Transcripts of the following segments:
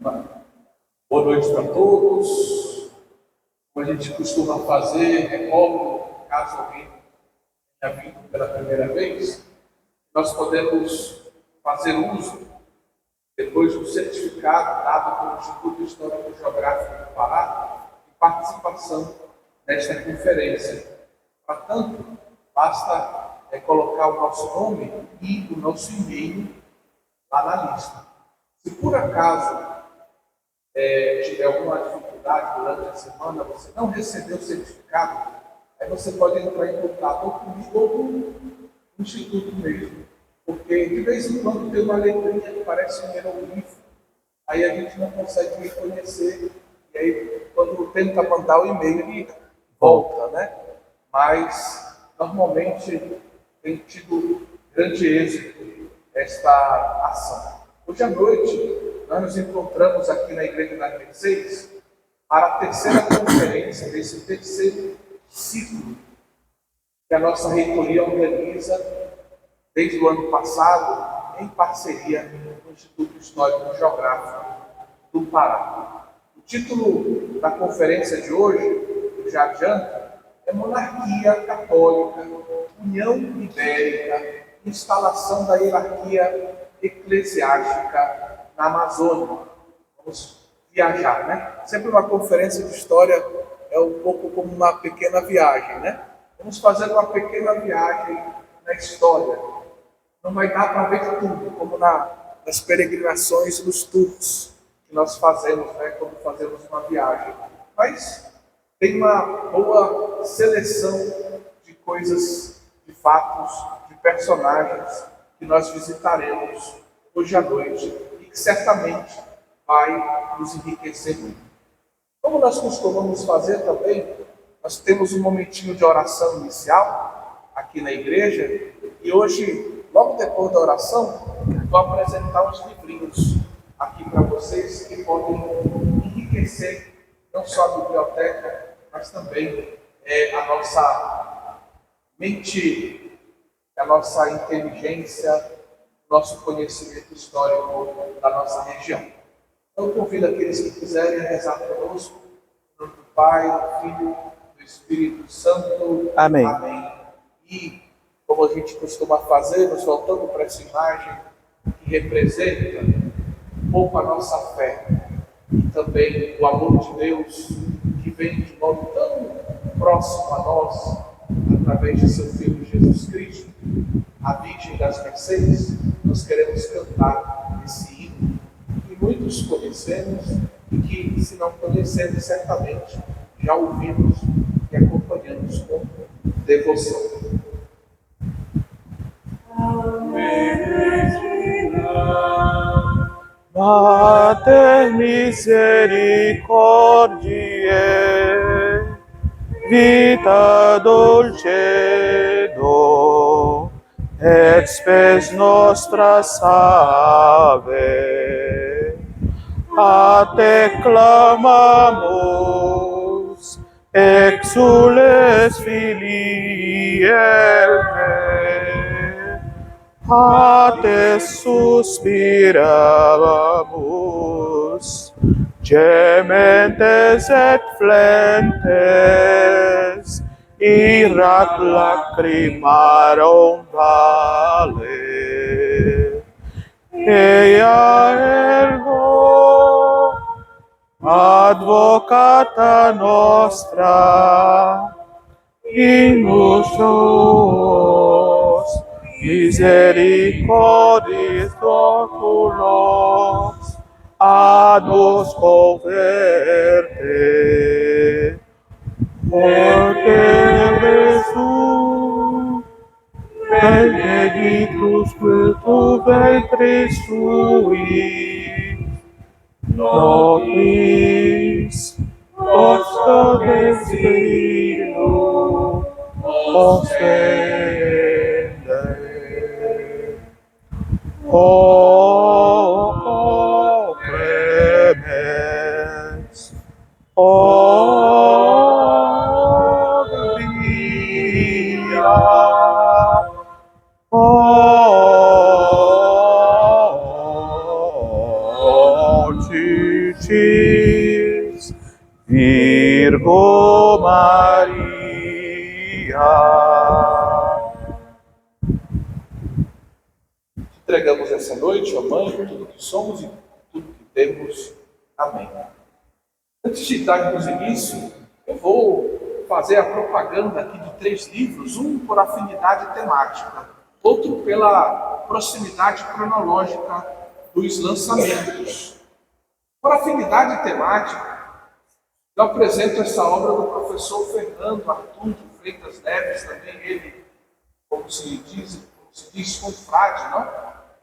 Boa noite para todos. Como a gente costuma fazer, recordo, caso alguém tenha vindo pela primeira vez, nós podemos fazer uso, depois do certificado dado pelo Instituto Histórico e Geográfico do Pará, de participação nesta conferência. Para tanto, basta colocar o nosso nome e o nosso e-mail lá na lista. Se por acaso tiver alguma dificuldade durante a semana, você não recebeu o certificado, aí você pode entrar em contato ou comigo ou com o Instituto mesmo. Porque de vez em quando tem uma letrinha que parece um hieroglifo, aí a gente não consegue reconhecer, e aí quando tenta mandar o e-mail ele volta, né? Mas normalmente tem tido grande êxito esta ação. Hoje à noite, nós nos encontramos aqui na Igreja das Mercês para a terceira conferência desse terceiro ciclo que a nossa reitoria organiza desde o ano passado, em parceria com o Instituto Histórico e Geográfico do Pará. O título da conferência de hoje, eu já adianto, é Monarquia Católica, União Ibérica, instalação da hierarquia eclesiástica na Amazônia. Vamos viajar, né? Sempre uma conferência de história é um pouco como uma pequena viagem, né? Vamos fazer uma pequena viagem na história. Não vai dar para ver tudo, como nas peregrinações, nos tours que nós fazemos, né? Quando fazemos uma viagem. Mas tem uma boa seleção de coisas, de fatos, de personagens que nós visitaremos hoje à noite e que certamente vai nos enriquecer muito. Como nós costumamos fazer também, nós temos um momentinho de oração inicial aqui na igreja e hoje, logo depois da oração, vou apresentar uns livrinhos aqui para vocês que podem enriquecer não só a biblioteca, mas também a nossa mente, a nossa inteligência, nosso conhecimento histórico da nossa região. Então, convido aqueles que quiserem rezar conosco, em nome do Pai, do Filho, do Espírito Santo. Amém. Amém. E, como a gente costuma fazer, nos voltando para essa imagem que representa um pouco a nossa fé e também o amor de Deus que vem de modo tão próximo a nós, através de seu Filho Jesus Cristo, a Virgem das Mercês, nós queremos cantar esse hino que muitos conhecemos e que, se não conhecemos, certamente já ouvimos e acompanhamos com devoção. Mater misericordiae, vita dulcedo, et spes nostra salve. A te clamamus, exules filii Eve, a te suspiramus, gementes et flentes, irac lacrimarum vale. Ea ergo, advocata nostra, in usos misericordiis oculos, a nos converte. Porque Jesús, benedictus fructus ventris tui, nobis post Spiritu ostende. O clemens, o via, o ci Ó Maria. Entregamos essa noite, ó Mãe, tudo que somos e tudo que temos. Amém. Antes de darmos início, eu vou fazer a propaganda aqui de 3 livros, um por afinidade temática, outro pela proximidade cronológica dos lançamentos. Por afinidade temática, eu apresento essa obra do professor Fernando Arthur de Freitas Neves, também ele, como se diz confrade, não?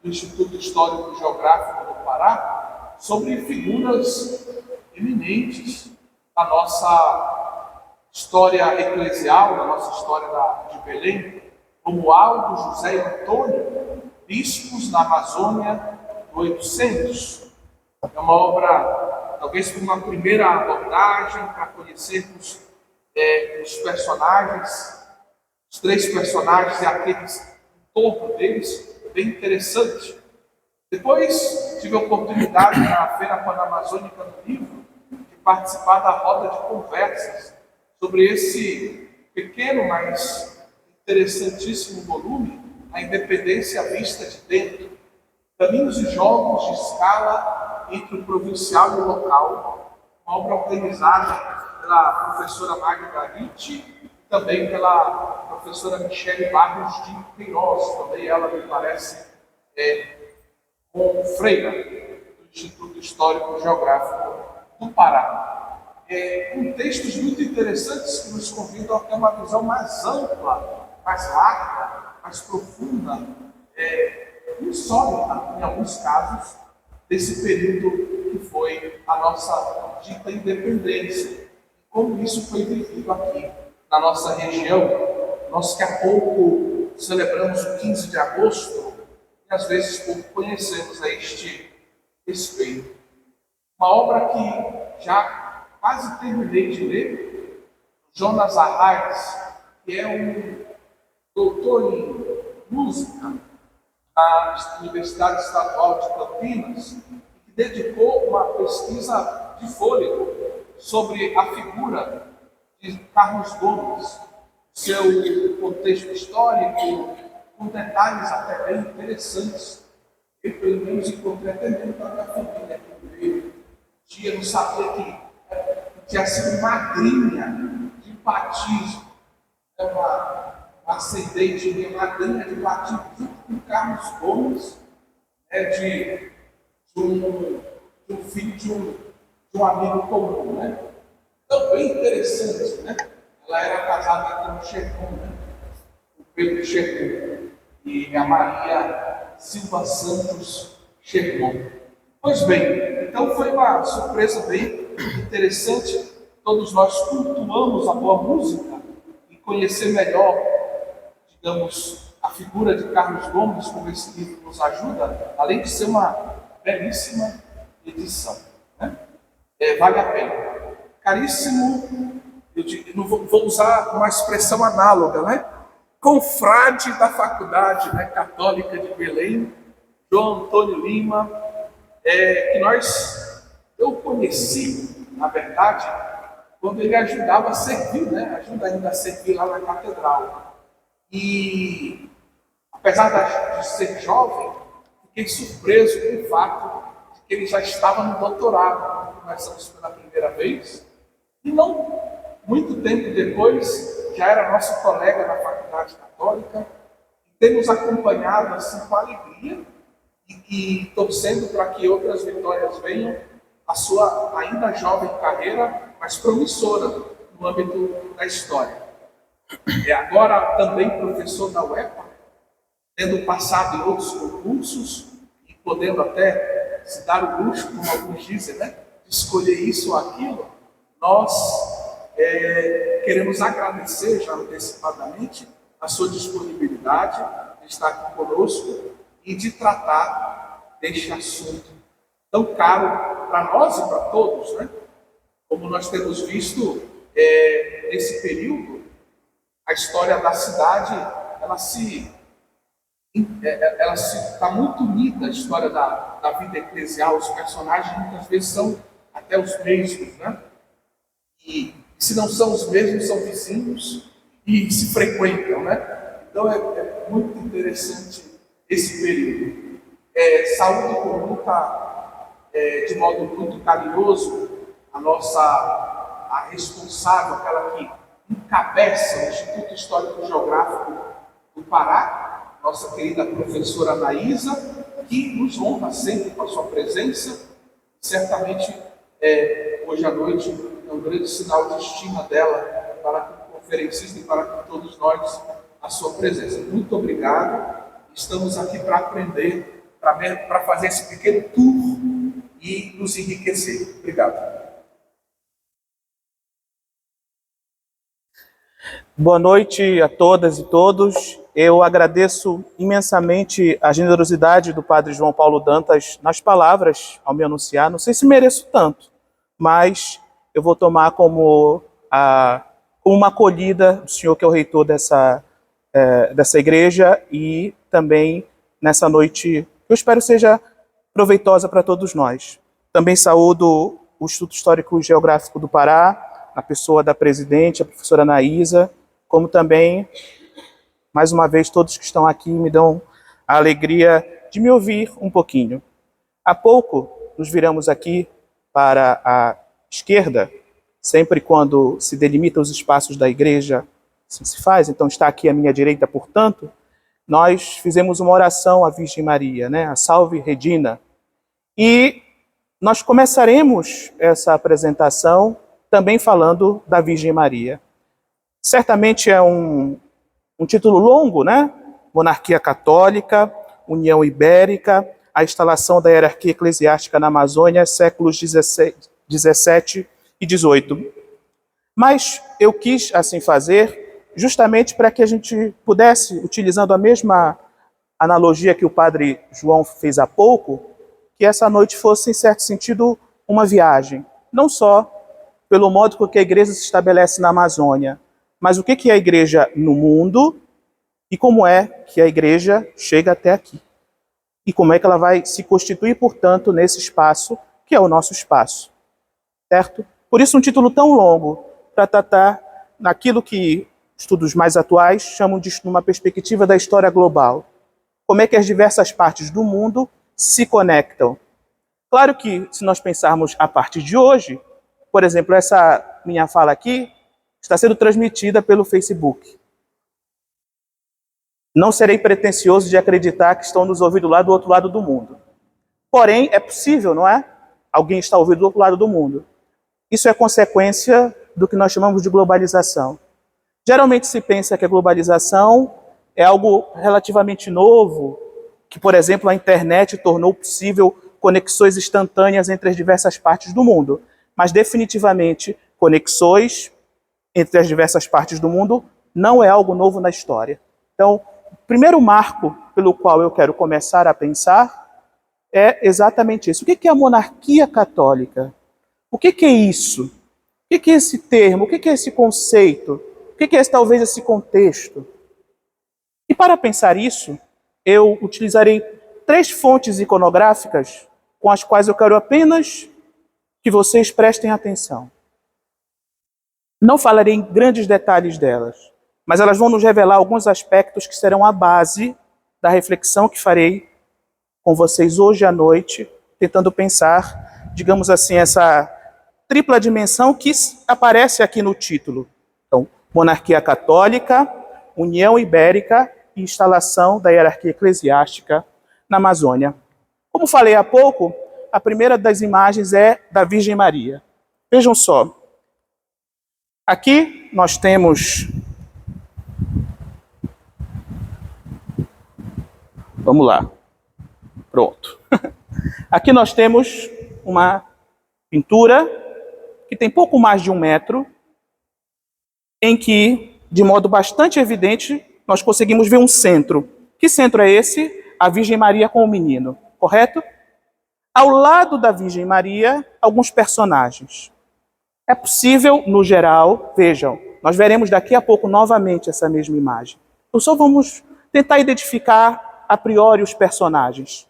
Do Instituto Histórico e Geográfico do Pará, sobre figuras eminentes da nossa história eclesial, da nossa história de Belém, como Aldo, José e Antônio, bispos na Amazônia do 800. É uma obra, talvez por uma primeira abordagem, para conhecermos os personagens, os 3 personagens e aqueles em torno deles, bem interessante. Depois tive a oportunidade na Feira Panamazônica do Livro de participar da roda de conversas sobre esse pequeno, mas interessantíssimo volume, A Independência Vista de Dentro, caminhos e jogos de escala entre o provincial e o local, uma obra organizada pela professora Magda Ritt e também pela professora Michele Barros de Queiroz, também ela me parece com Freira, do Instituto Histórico e Geográfico do Pará. Com textos muito interessantes que nos convidam a ter uma visão mais ampla, mais rápida, mais profunda, insólita, em alguns casos, desse período que foi a nossa dita independência. Como isso foi vivido aqui na nossa região. Nós que há pouco celebramos o 15 de agosto e às vezes pouco conhecemos a este respeito. Uma obra que já quase terminei de ler, Jonas Arraes, que é um doutor em música na Universidade Estadual de Campinas, que dedicou uma pesquisa de fôlego sobre a figura de Carlos Gomes, seu contexto histórico, com detalhes até bem interessantes. Eu, pelo menos, encontrei até mesmo com a minha família que veio. Eu não sabia que tinha sido madrinha de batismo, uma ascendente, uma madrinha de batismo, junto com Carlos Gomes, de um filho de um amigo comum, né? Então, bem interessante, né? Ela era casada com o Xercum, né? O Pedro Xercum e a Maria Silva Santos Xercum. Pois bem, então foi uma surpresa bem interessante. Todos nós cultuamos a boa música e conhecer melhor, digamos, a figura de Carlos Gomes, como esse livro nos ajuda, além de ser uma belíssima edição, né? Vale a pena. Caríssimo, não vou usar uma expressão análoga, né? Confrade da Faculdade, né, Católica de Belém, João Antônio Lima, que eu conheci, na verdade, quando ele ajudava a servir, né? Ajuda ainda a servir lá na catedral. E, apesar de ser jovem, fiquei surpreso com o fato de que ele já estava no doutorado, quando começamos pela primeira vez, e não muito tempo depois, já era nosso colega na Faculdade Católica, e tem nos acompanhado assim com alegria e torcendo para que outras vitórias venham, a sua ainda jovem carreira, mas promissora no âmbito da história. Agora também professor da UEPA, tendo passado em outros concursos e podendo até se dar o luxo, como alguns dizem, né, de escolher isso ou aquilo, nós queremos agradecer já antecipadamente a sua disponibilidade de estar aqui conosco e de tratar deste assunto tão caro para nós e para todos, né? Como nós temos visto nesse período, a história da cidade, ela está muito unida à história da vida eclesial. Os personagens muitas vezes são até os mesmos, né? E Se não são os mesmos, são vizinhos e se frequentam, né? Então é muito interessante esse período. Saúde de modo muito carinhoso a responsável, aquela que encabeça o Instituto Histórico Geográfico do Pará, nossa querida professora Anaísa, que nos honra sempre com a sua presença. Certamente, hoje à noite, é um grande sinal de estima dela para o conferencista e para todos nós, a sua presença. Muito obrigado. Estamos aqui para aprender, para fazer esse pequeno tour e nos enriquecer. Obrigado. Boa noite a todas e todos. Eu agradeço imensamente a generosidade do Padre João Paulo Dantas nas palavras ao me anunciar. Não sei se mereço tanto, mas eu vou tomar como uma acolhida do senhor que é o reitor dessa igreja e também nessa noite que eu espero seja proveitosa para todos nós. Também saúdo o Instituto Histórico e Geográfico do Pará, na pessoa da presidente, a professora Anaísa, como também, mais uma vez, todos que estão aqui me dão a alegria de me ouvir um pouquinho. Há pouco nos viramos aqui para a esquerda, sempre quando se delimita os espaços da igreja, assim se faz, então está aqui à minha direita, portanto, nós fizemos uma oração à Virgem Maria, né? A Salve Regina. E nós começaremos essa apresentação também falando da Virgem Maria. Certamente é um título longo, né? Monarquia Católica, União Ibérica, a instalação da hierarquia eclesiástica na Amazônia, séculos 17 e 18. Mas eu quis assim fazer justamente para que a gente pudesse, utilizando a mesma analogia que o Padre João fez há pouco, que essa noite fosse, em certo sentido, uma viagem. Não só pelo modo com que a igreja se estabelece na Amazônia, mas o que é a igreja no mundo e como é que a igreja chega até aqui. E como é que ela vai se constituir, portanto, nesse espaço que é o nosso espaço. Certo? Por isso um título tão longo, para tratar naquilo que estudos mais atuais chamam de uma perspectiva da história global. Como é que as diversas partes do mundo se conectam. Claro que, se nós pensarmos a partir de hoje, por exemplo, essa minha fala aqui está sendo transmitida pelo Facebook. Não serei pretensioso de acreditar que estão nos ouvindo lá do outro lado do mundo. Porém, é possível, não é? Alguém está ouvindo do outro lado do mundo. Isso é consequência do que nós chamamos de globalização. Geralmente se pensa que a globalização é algo relativamente novo, que, por exemplo, a internet tornou possível conexões instantâneas entre as diversas partes do mundo. Mas, definitivamente, conexões entre as diversas partes do mundo não é algo novo na história. Então, o primeiro marco pelo qual eu quero começar a pensar é exatamente isso. O que é a monarquia católica? O que é isso? O que é esse termo? O que é esse conceito? O que é talvez esse contexto? E para pensar isso, eu utilizarei 3 fontes iconográficas com as quais eu quero apenas que vocês prestem atenção. Não falarei em grandes detalhes delas, mas elas vão nos revelar alguns aspectos que serão a base da reflexão que farei com vocês hoje à noite, tentando pensar, digamos assim, essa tripla dimensão que aparece aqui no título. Então, monarquia católica, União Ibérica e instalação da hierarquia eclesiástica na Amazônia. Como falei há pouco, a primeira das imagens é da Virgem Maria. Vejam só. Aqui nós temos... Vamos lá. Pronto. Aqui nós temos uma pintura que tem pouco mais de 1 metro, em que, de modo bastante evidente, nós conseguimos ver um centro. Que centro é esse? A Virgem Maria com o menino, correto? Ao lado da Virgem Maria, alguns personagens. É possível, no geral, vejam, nós veremos daqui a pouco novamente essa mesma imagem. Então só vamos tentar identificar a priori os personagens.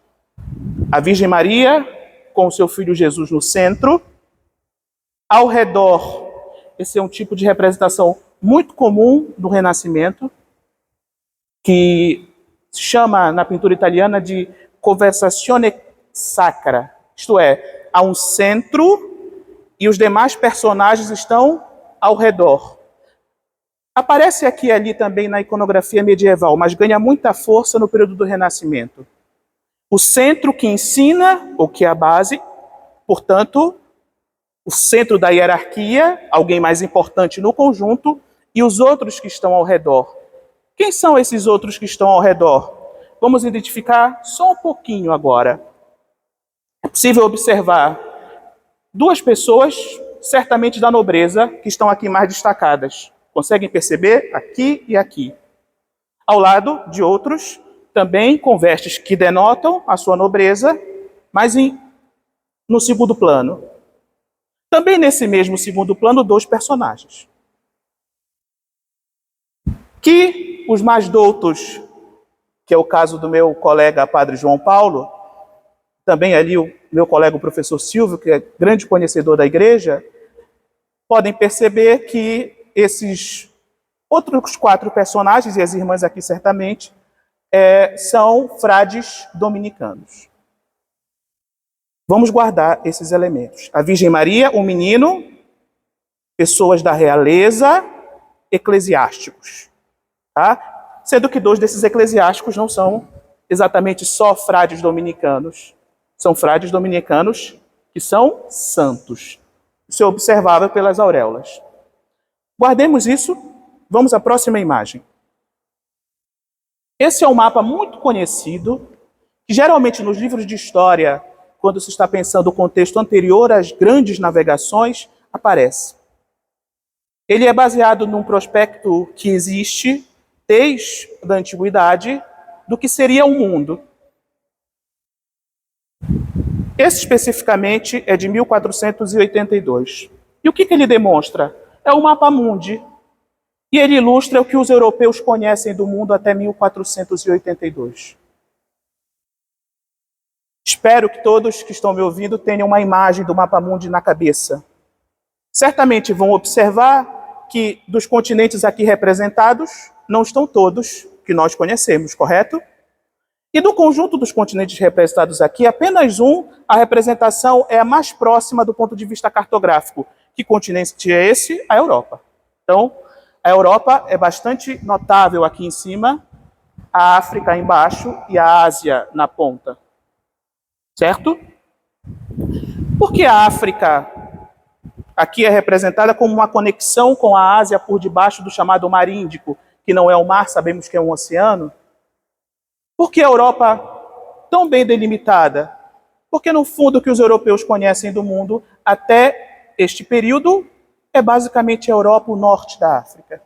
A Virgem Maria com o seu filho Jesus no centro. Ao redor, esse é um tipo de representação muito comum do Renascimento, que se chama na pintura italiana de conversazione sacra, isto é, há um centro e os demais personagens estão ao redor. Aparece aqui e ali também na iconografia medieval, mas ganha muita força no período do Renascimento. O centro que ensina, ou que é a base, portanto, o centro da hierarquia, alguém mais importante no conjunto, e os outros que estão ao redor. Quem são esses outros que estão ao redor? Vamos identificar só um pouquinho agora. É possível observar duas pessoas, certamente da nobreza, que estão aqui mais destacadas. Conseguem perceber? Aqui e aqui. Ao lado de outros, também com vestes que denotam a sua nobreza, mas no segundo plano. Também nesse mesmo segundo plano, dois personagens. Que os mais doutos, que é o caso do meu colega Padre João Paulo, também ali o meu colega o professor Silvio, que é grande conhecedor da igreja, podem perceber que esses outros quatro personagens, e as irmãs aqui certamente, são frades dominicanos. Vamos guardar esses elementos. A Virgem Maria, o menino, pessoas da realeza, eclesiásticos. Tá? Sendo que dois desses eclesiásticos não são exatamente só frades dominicanos. São frades dominicanos que são santos. Isso é observável pelas auréolas. Guardemos isso. Vamos à próxima imagem. Esse é um mapa muito conhecido, que geralmente nos livros de história, quando se está pensando o contexto anterior às grandes navegações, aparece. Ele é baseado num prospecto que existe desde a antiguidade do que seria o mundo. Esse especificamente é de 1482. E o que ele demonstra? É o mapa mundi. E ele ilustra o que os europeus conhecem do mundo até 1482. Espero que todos que estão me ouvindo tenham uma imagem do mapa mundi na cabeça. Certamente vão observar que dos continentes aqui representados, não estão todos que nós conhecemos, correto? E do conjunto dos continentes representados aqui, apenas a representação é a mais próxima do ponto de vista cartográfico. Que continente é esse? A Europa. Então, a Europa é bastante notável aqui em cima, a África embaixo e a Ásia na ponta. Certo? Porque a África aqui é representada como uma conexão com a Ásia por debaixo do chamado Mar Índico, que não é um mar, sabemos que é um oceano. Por que a Europa tão bem delimitada? Porque, no fundo, o que os europeus conhecem do mundo até este período é basicamente a Europa, o norte da África.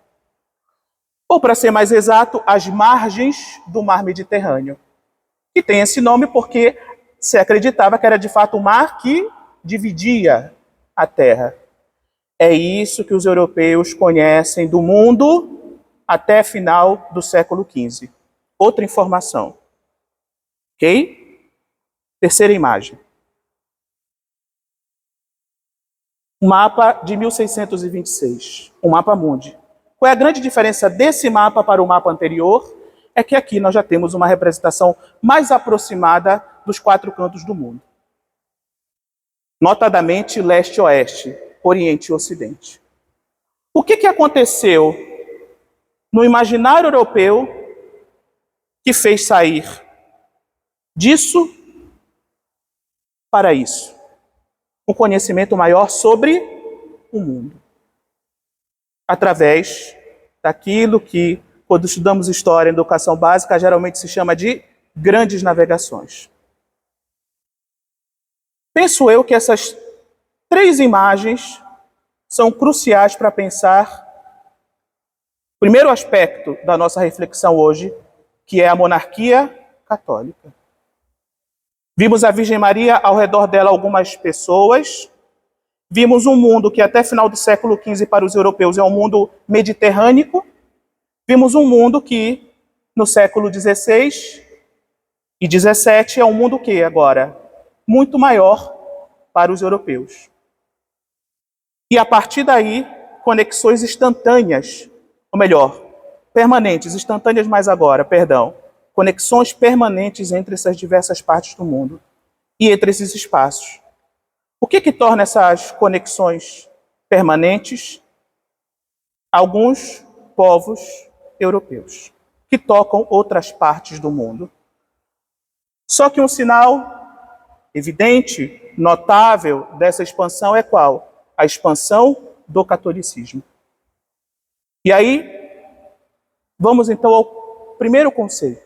Ou, para ser mais exato, as margens do mar Mediterrâneo, que tem esse nome porque se acreditava que era de fato o mar que dividia a Terra. É isso que os europeus conhecem do mundo até final do século XV. Outra informação. Ok? Terceira imagem. Um mapa de 1626. Um mapa mundi. Qual é a grande diferença desse mapa para o mapa anterior? É que aqui nós já temos uma representação mais aproximada dos quatro cantos do mundo. Notadamente leste e oeste, oriente e ocidente. O que aconteceu no imaginário europeu que fez sair disso para isso? Um conhecimento maior sobre o mundo. Através daquilo que, quando estudamos história e educação básica, geralmente se chama de grandes navegações. Penso eu que essas três imagens são cruciais para pensar o primeiro aspecto da nossa reflexão hoje, que é a monarquia católica. Vimos a Virgem Maria, ao redor dela algumas pessoas. Vimos um mundo que até final do século XV para os europeus é um mundo mediterrâneo. Vimos um mundo que no século XVI e XVII é um mundo que agora muito maior para os europeus. E a partir daí conexões instantâneas, ou melhor, permanentes, instantâneas mais agora, perdão, conexões permanentes entre essas diversas partes do mundo e entre esses espaços. O que torna essas conexões permanentes? Alguns povos europeus que tocam outras partes do mundo. Só que um sinal evidente, notável dessa expansão é qual? A expansão do catolicismo. E aí, vamos então ao primeiro conceito,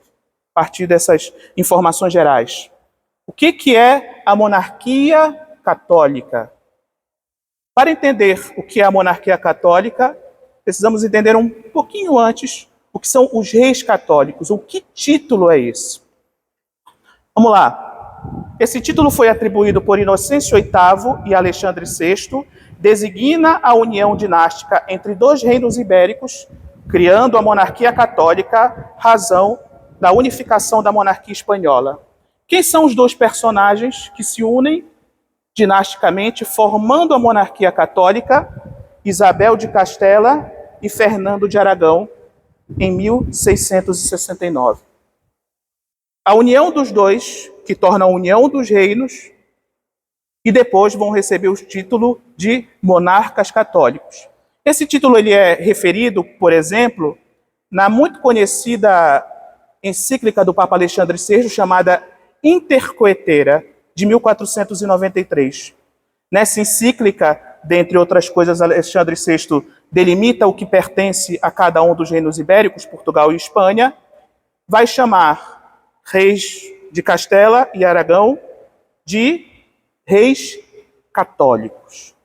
a partir dessas informações gerais. O que é a monarquia católica? Para entender o que é a monarquia católica, precisamos entender um pouquinho antes o que são os reis católicos, o que título é esse? Vamos lá. Esse título foi atribuído por Inocêncio VIII e Alexandre VI, designa a união dinástica entre dois reinos ibéricos, criando a monarquia católica, razão da unificação da monarquia espanhola. Quem são os dois personagens que se unem dinasticamente, formando a monarquia católica? Isabel de Castela e Fernando de Aragão, em 1669. A união dos dois, que torna a união dos reinos, e depois vão receber o título de monarcas católicos. Esse título ele é referido, por exemplo, na muito conhecida encíclica do Papa Alexandre VI, chamada Intercoetera, de 1493. Nessa encíclica, dentre outras coisas, Alexandre VI delimita o que pertence a cada um dos reinos ibéricos, Portugal e Espanha, vai chamar reis de Castela e Aragão de reis católicos.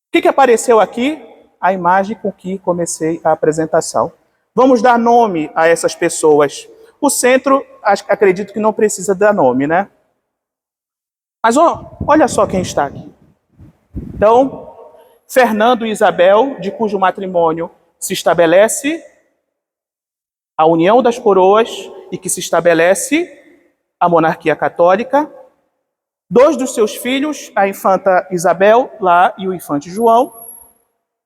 O que apareceu aqui? A imagem com que comecei a apresentação. Vamos dar nome a essas pessoas. O centro, acredito que não precisa dar nome, né? Mas olha só quem está aqui. Então, Fernando e Isabel, de cujo matrimônio se estabelece a união das coroas e que se estabelece a monarquia católica. Dois dos seus filhos, a infanta Isabel, lá, e o infante João.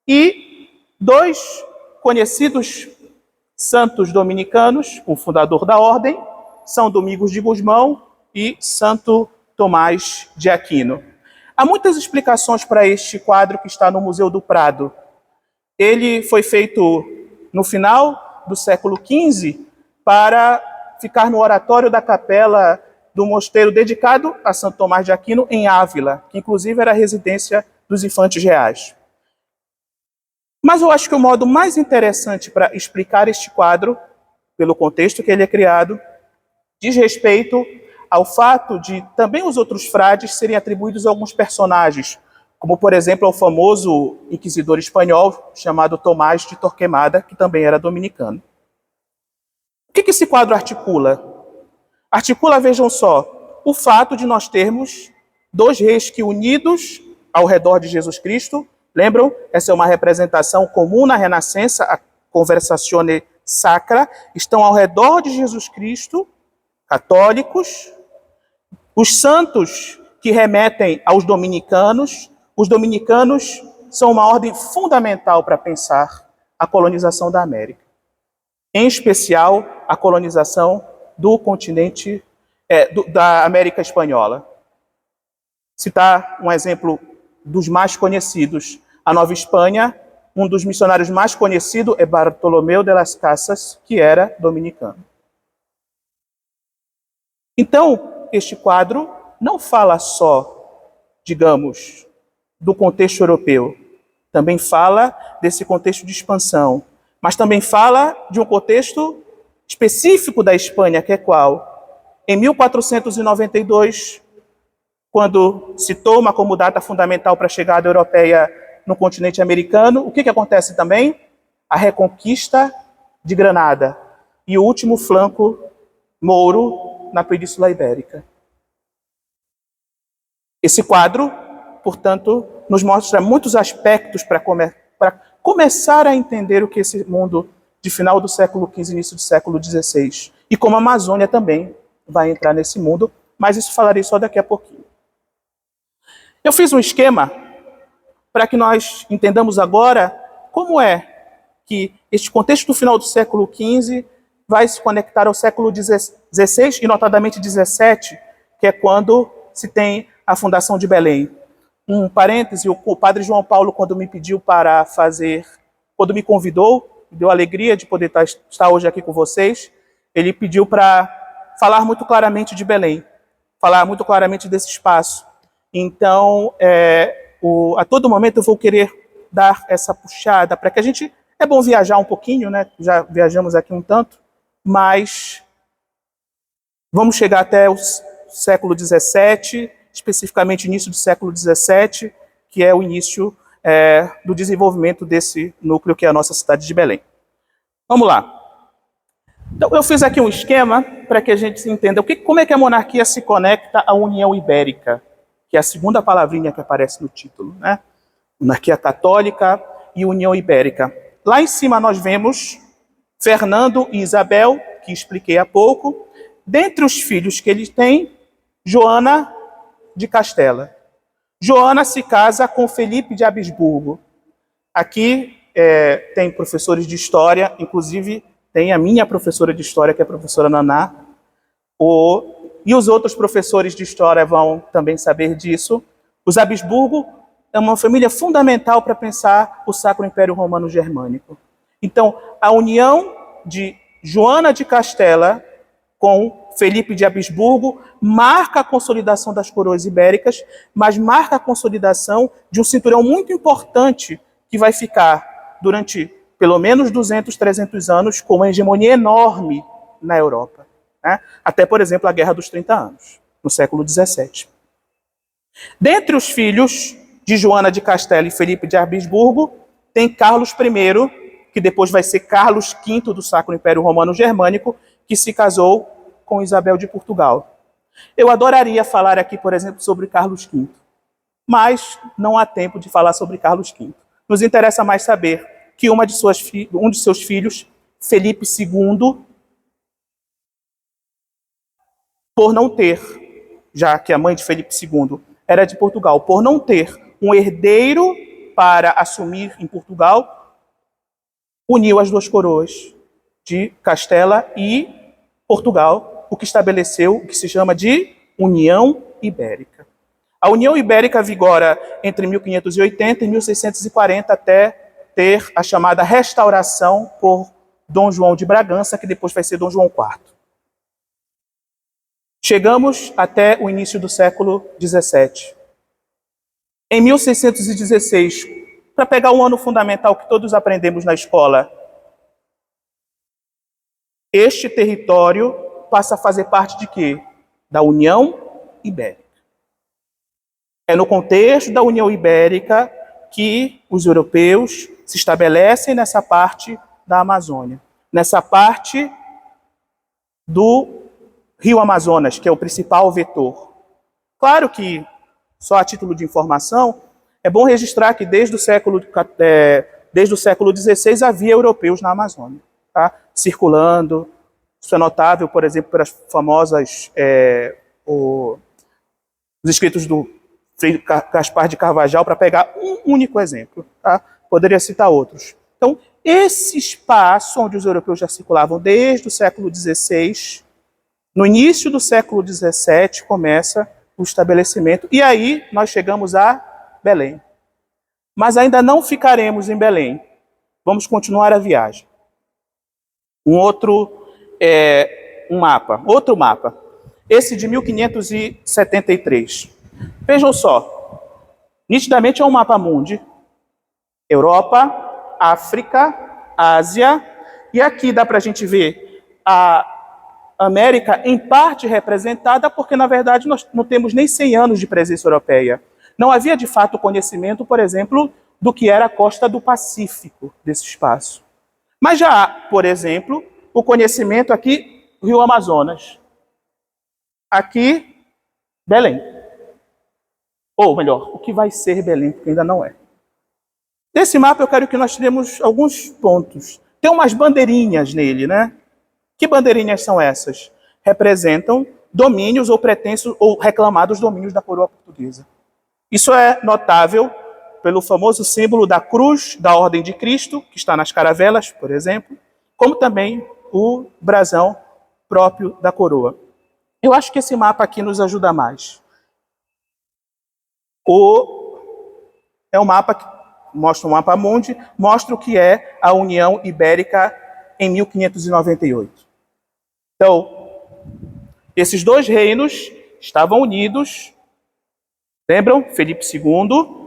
E dois conhecidos santos dominicanos, o fundador da ordem, São Domingos de Gusmão e Santo Tomás de Aquino. Há muitas explicações para este quadro que está no Museu do Prado. Ele foi feito no final do século XV para ficar no oratório da capela do mosteiro dedicado a Santo Tomás de Aquino em Ávila, que inclusive era a residência dos infantes reais. Mas eu acho que o modo mais interessante para explicar este quadro, pelo contexto que ele é criado, diz respeito ao fato de também os outros frades serem atribuídos a alguns personagens, como, por exemplo, ao famoso inquisidor espanhol chamado Tomás de Torquemada, que também era dominicano. O que esse quadro articula? Articula, vejam só, o fato de nós termos dois reis que, unidos ao redor de Jesus Cristo, lembram? Essa é uma representação comum na Renascença, a Conversazione Sacra, estão ao redor de Jesus Cristo, católicos, os santos que remetem aos dominicanos. Os dominicanos são uma ordem fundamental para pensar a colonização da América, em especial a colonização do continente da América Espanhola. Citar um exemplo dos mais conhecidos, a Nova Espanha, um dos missionários mais conhecidos é Bartolomeu de las Casas, que era dominicano. Então, este quadro não fala só, digamos, do contexto europeu, também fala desse contexto de expansão, mas também fala de um contexto específico da Espanha, que é qual? Em 1492, quando se toma como data fundamental para a chegada europeia no continente americano, o que acontece também? A reconquista de Granada e o último flanco mouro na Península Ibérica. Esse quadro, portanto, nos mostra muitos aspectos para começar a entender o que esse mundo de final do século XV, início do século XVI, e como a Amazônia também vai entrar nesse mundo, mas isso falarei só daqui a pouquinho. Eu fiz um esquema para que nós entendamos agora como é que este contexto do final do século XV vai se conectar ao século XVI e, notadamente, XVII, que é quando se tem a fundação de Belém. Um parêntese, o padre João Paulo, quando me pediu para fazer, quando me convidou, me deu a alegria de poder estar hoje aqui com vocês, ele pediu para falar muito claramente de Belém, falar muito claramente desse espaço. Então, a todo momento eu vou querer dar essa puxada para que a gente... É bom viajar um pouquinho, né? Já viajamos aqui um tanto, mas vamos chegar até o século XVII, especificamente início do século XVII, que é o início do desenvolvimento desse núcleo que é a nossa cidade de Belém. Vamos lá. Então, eu fiz aqui um esquema para que a gente entenda como é que a monarquia se conecta à União Ibérica, que é a segunda palavrinha que aparece no título, né? Monarquia Católica e União Ibérica. Lá em cima nós vemos Fernando e Isabel, que expliquei há pouco. Dentre os filhos que eles têm, Joana de Castela. Joana se casa com Felipe de Habsburgo. Aqui tem professores de história, inclusive tem a minha professora de história, que é a professora Naná. E os outros professores de história vão também saber disso. Os Habsburgo é uma família fundamental para pensar o Sacro Império Romano Germânico. Então, a união de Joana de Castela com Felipe de Habsburgo marca a consolidação das coroas ibéricas, mas marca a consolidação de um cinturão muito importante que vai ficar durante pelo menos 200, 300 anos com uma hegemonia enorme na Europa, né? Até, por exemplo, a Guerra dos 30 Anos, no século XVII. Dentre os filhos de Joana de Castela e Felipe de Habsburgo, tem Carlos I, que depois vai ser Carlos V do Sacro Império Romano Germânico, que se casou com Isabel de Portugal. Eu adoraria falar aqui, por exemplo, sobre Carlos V, mas não há tempo de falar sobre Carlos V. Nos interessa mais saber que um de seus filhos, Felipe II, por não ter, já que a mãe de Felipe II era de Portugal, por não ter um herdeiro para assumir em Portugal, uniu as duas coroas de Castela e Portugal, o que estabeleceu o que se chama de União Ibérica. A União Ibérica vigora entre 1580 e 1640 até ter a chamada restauração por Dom João de Bragança, que depois vai ser Dom João IV. Chegamos até o início do século XVII. Em 1616, para pegar um ano fundamental que todos aprendemos na escola, este território passa a fazer parte de quê? Da União Ibérica. É no contexto da União Ibérica que os europeus se estabelecem nessa parte da Amazônia, nessa parte do Rio Amazonas, que é o principal vetor. Claro que, só a título de informação, é bom registrar que desde o século XVI havia europeus na Amazônia, tá? Circulando. Isso é notável, por exemplo, pelas famosas os escritos do Frei Gaspar de Carvajal, para pegar um único exemplo, tá? Poderia citar outros. Então, esse espaço onde os europeus já circulavam desde o século XVI, no início do século XVII, começa o estabelecimento. E aí nós chegamos a Belém. Mas ainda não ficaremos em Belém. Vamos continuar a viagem. Outro mapa. Esse de 1573. Vejam só. Nitidamente é um mapa mundi. Europa, África, Ásia. E aqui dá para a gente ver a América em parte representada, porque na verdade nós não temos nem 100 anos de presença europeia. Não havia de fato conhecimento, por exemplo, do que era a costa do Pacífico desse espaço. Mas já há, por exemplo, o conhecimento aqui do Rio Amazonas. Aqui, Belém. Ou melhor, o que vai ser Belém, porque ainda não é. Nesse mapa eu quero que nós tiremos alguns pontos. Tem umas bandeirinhas nele, né? Que bandeirinhas são essas? Representam domínios ou pretensos ou reclamados domínios da coroa portuguesa. Isso é notável pelo famoso símbolo da cruz da Ordem de Cristo, que está nas caravelas, por exemplo, como também o brasão próprio da coroa. Eu acho que esse mapa aqui nos ajuda mais. É um mapa que mostra um mapa mundi, mostra o que é a União Ibérica em 1598. Então, esses dois reinos estavam unidos, lembram? Felipe II,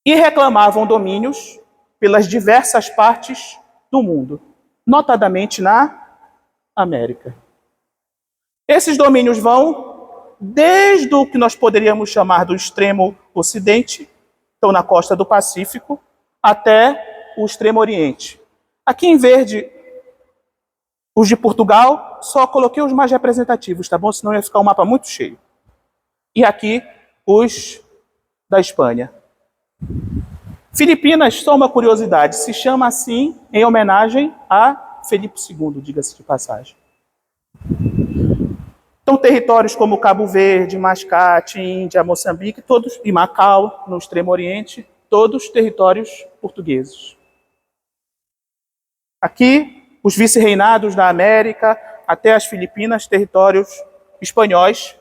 e reclamavam domínios pelas diversas partes do mundo, notadamente na América. Esses domínios vão desde o que nós poderíamos chamar do extremo ocidente, então na costa do Pacífico, até o extremo oriente. Aqui em verde, os de Portugal, só coloquei os mais representativos, tá bom? Senão ia ficar um mapa muito cheio. E aqui, os da Espanha. Filipinas, só uma curiosidade, se chama assim em homenagem a Felipe II, diga-se de passagem. Então, territórios como Cabo Verde, Mascate, Índia, Moçambique, todos, e Macau, no Extremo Oriente, todos territórios portugueses. Aqui, os vice-reinados da América, até as Filipinas, territórios espanhóis,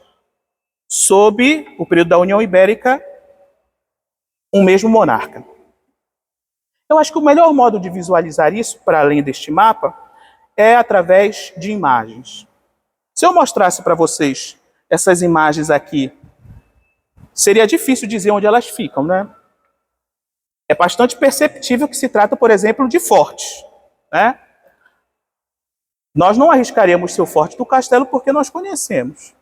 sob o período da União Ibérica, um mesmo monarca. Eu acho que o melhor modo de visualizar isso, para além deste mapa, é através de imagens. Se eu mostrasse para vocês essas imagens aqui, seria difícil dizer onde elas ficam, né? É bastante perceptível que se trata, por exemplo, de fortes, né? Nós não arriscaríamos ser o forte do castelo porque nós conhecemos.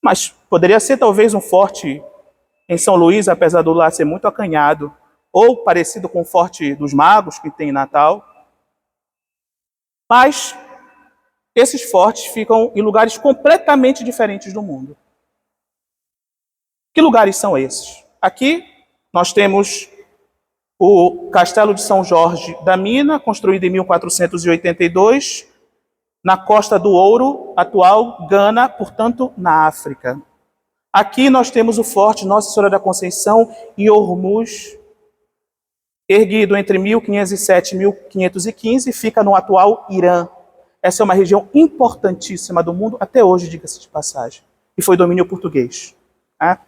Mas poderia ser talvez um forte em São Luís, apesar do lá ser muito acanhado, ou parecido com o Forte dos Magos, que tem em Natal. Mas esses fortes ficam em lugares completamente diferentes do mundo. Que lugares são esses? Aqui nós temos o Castelo de São Jorge da Mina, construído em 1482, na Costa do Ouro, atual Gana, portanto, na África. Aqui nós temos o Forte Nossa Senhora da Conceição em Hormuz, erguido entre 1507 e 1515, fica no atual Irã. Essa é uma região importantíssima do mundo, até hoje, diga-se de passagem, e foi domínio português. Né?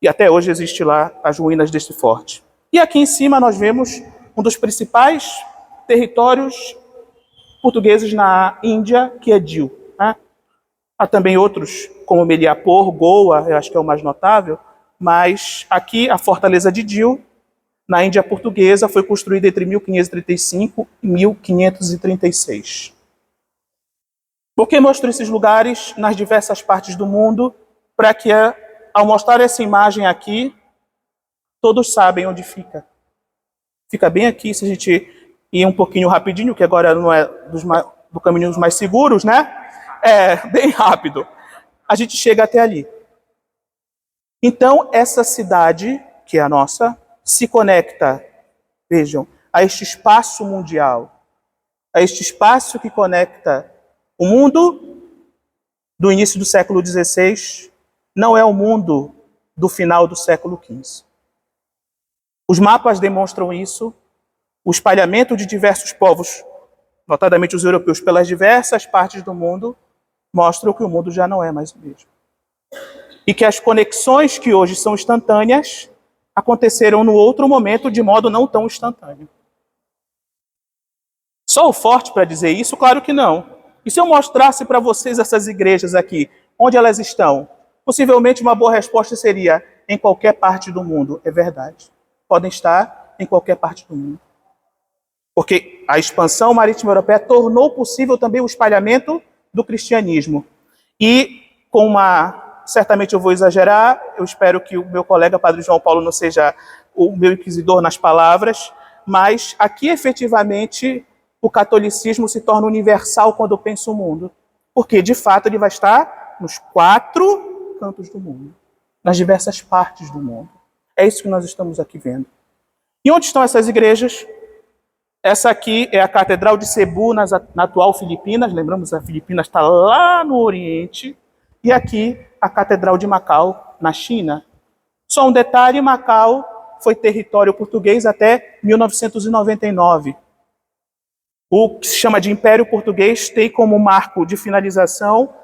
E até hoje existe lá as ruínas deste forte. E aqui em cima nós vemos um dos principais territórios portugueses na Índia, que é Dil. Né? Há também outros, como Meliapor, Goa, eu acho que é o mais notável, mas aqui a fortaleza de Dil, na Índia portuguesa, foi construída entre 1535 e 1536. Por que mostro esses lugares nas diversas partes do mundo? Para que, ao mostrar essa imagem aqui, todos sabem onde fica. Fica bem aqui, se a gente ir um pouquinho rapidinho, que agora não é do caminhos mais seguros, né? É bem rápido. A gente chega até ali. Então, essa cidade, que é a nossa, se conecta, vejam, a este espaço mundial, a este espaço que conecta o mundo do início do século XVI, não é o mundo do final do século XV. Os mapas demonstram isso, o espalhamento de diversos povos, notadamente os europeus, pelas diversas partes do mundo, mostram que o mundo já não é mais o mesmo. E que as conexões que hoje são instantâneas aconteceram no outro momento de modo não tão instantâneo. Só o forte para dizer isso? Claro que não. E se eu mostrasse para vocês essas igrejas aqui, onde elas estão? Possivelmente uma boa resposta seria em qualquer parte do mundo. É verdade. Podem estar em qualquer parte do mundo. Porque a expansão marítima europeia tornou possível também o espalhamento do cristianismo. E com certamente eu vou exagerar, eu espero que o meu colega Padre João Paulo não seja o meu inquisidor nas palavras, mas aqui efetivamente o catolicismo se torna universal quando pensa o mundo. Porque, de fato, ele vai estar nos 4 cantos do mundo, nas diversas partes do mundo. É isso que nós estamos aqui vendo. E onde estão essas igrejas? Essa aqui é a Catedral de Cebu, na atual Filipinas. Lembramos, a Filipinas está lá no Oriente. E aqui, a Catedral de Macau, na China. Só um detalhe, Macau foi território português até 1999. O que se chama de Império Português tem como marco de finalização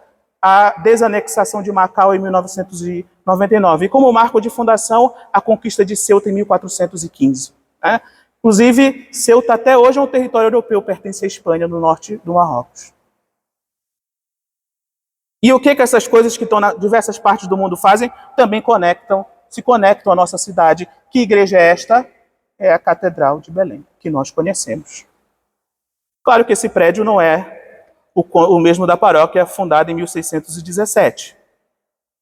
a desanexação de Macau em 1999 e como marco de fundação a conquista de Ceuta em 1415. Né? Inclusive, Ceuta até hoje é um território europeu, pertence à Espanha, no norte do Marrocos. E o que essas coisas que estão em diversas partes do mundo fazem? Também se conectam à nossa cidade. Que igreja é esta? É a Catedral de Belém, que nós conhecemos. Claro que esse prédio não é o mesmo da paróquia, fundada em 1617.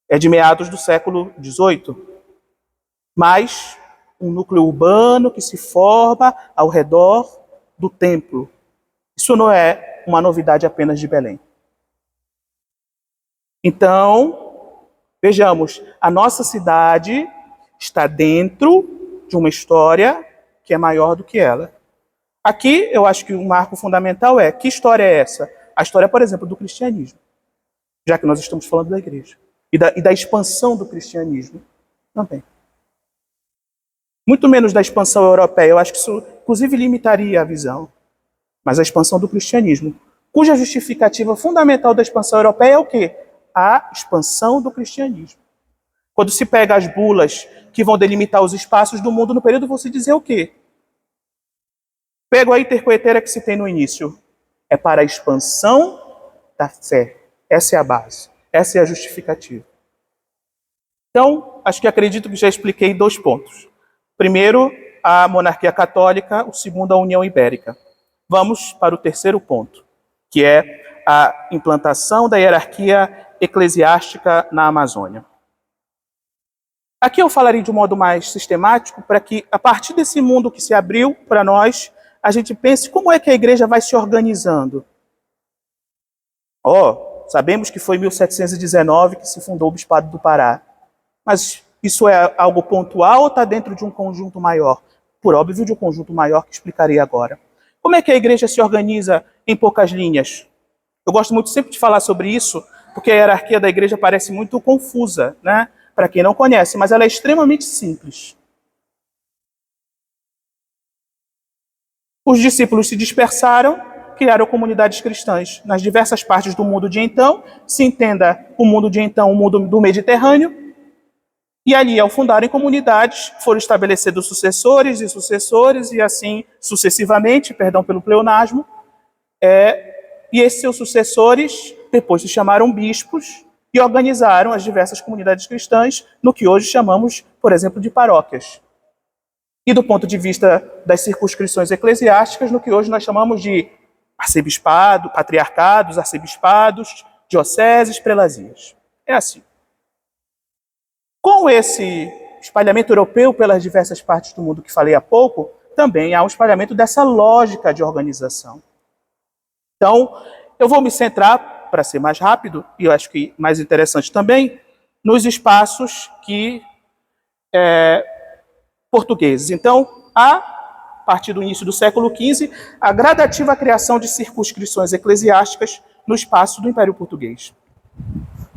É de meados do século XVIII. Mas um núcleo urbano que se forma ao redor do templo. Isso não é uma novidade apenas de Belém. Então, vejamos, a nossa cidade está dentro de uma história que é maior do que ela. Aqui, eu acho que um marco fundamental é, que história é essa? A história, por exemplo, do cristianismo, já que nós estamos falando da igreja, e da expansão do cristianismo também. Muito menos da expansão europeia, eu acho que isso, inclusive, limitaria a visão, mas a expansão do cristianismo, cuja justificativa fundamental da expansão europeia é o quê? A expansão do cristianismo. Quando se pega as bulas que vão delimitar os espaços do mundo no período, vão se dizer o quê? Pego a intercoeteira que se tem no início. É para a expansão da fé. Essa é a base. Essa é a justificativa. Então, acredito que já expliquei 2 pontos. Primeiro, a monarquia católica. O segundo, a União Ibérica. Vamos para o terceiro ponto, que é a implantação da hierarquia eclesiástica na Amazônia. Aqui eu falarei de um modo mais sistemático para que, a partir desse mundo que se abriu para nós, a gente pense como é que a igreja vai se organizando. Sabemos que foi em 1719 que se fundou o Bispado do Pará. Mas isso é algo pontual ou está dentro de um conjunto maior? Por óbvio, de um conjunto maior que explicarei agora. Como é que a igreja se organiza em poucas linhas? Eu gosto muito sempre de falar sobre isso, porque a hierarquia da igreja parece muito confusa, né? Para quem não conhece, mas ela é extremamente simples. Os discípulos se dispersaram, criaram comunidades cristãs nas diversas partes do mundo de então, se entenda o mundo de então, o mundo do Mediterrâneo, e ali, ao fundarem comunidades, foram estabelecendo sucessores e sucessores, e assim sucessivamente, perdão pelo pleonasmo, e esses seus sucessores depois se chamaram bispos e organizaram as diversas comunidades cristãs no que hoje chamamos, por exemplo, de paróquias. E do ponto de vista das circunscrições eclesiásticas, no que hoje nós chamamos de arcebispado, patriarcados, arcebispados, dioceses, prelazias. É assim. Com esse espalhamento europeu pelas diversas partes do mundo que falei há pouco, também há um espalhamento dessa lógica de organização. Então, eu vou me centrar, para ser mais rápido, e eu acho que mais interessante também, nos espaços portugueses. Então, a partir do início do século XV, a gradativa criação de circunscrições eclesiásticas no espaço do Império Português.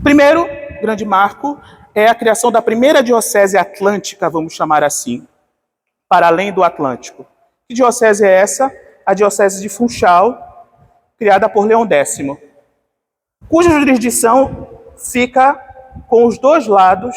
Primeiro grande marco é a criação da primeira diocese atlântica, vamos chamar assim, para além do Atlântico. Que diocese é essa? A diocese de Funchal, criada por Leão X, cuja jurisdição fica com os 2 lados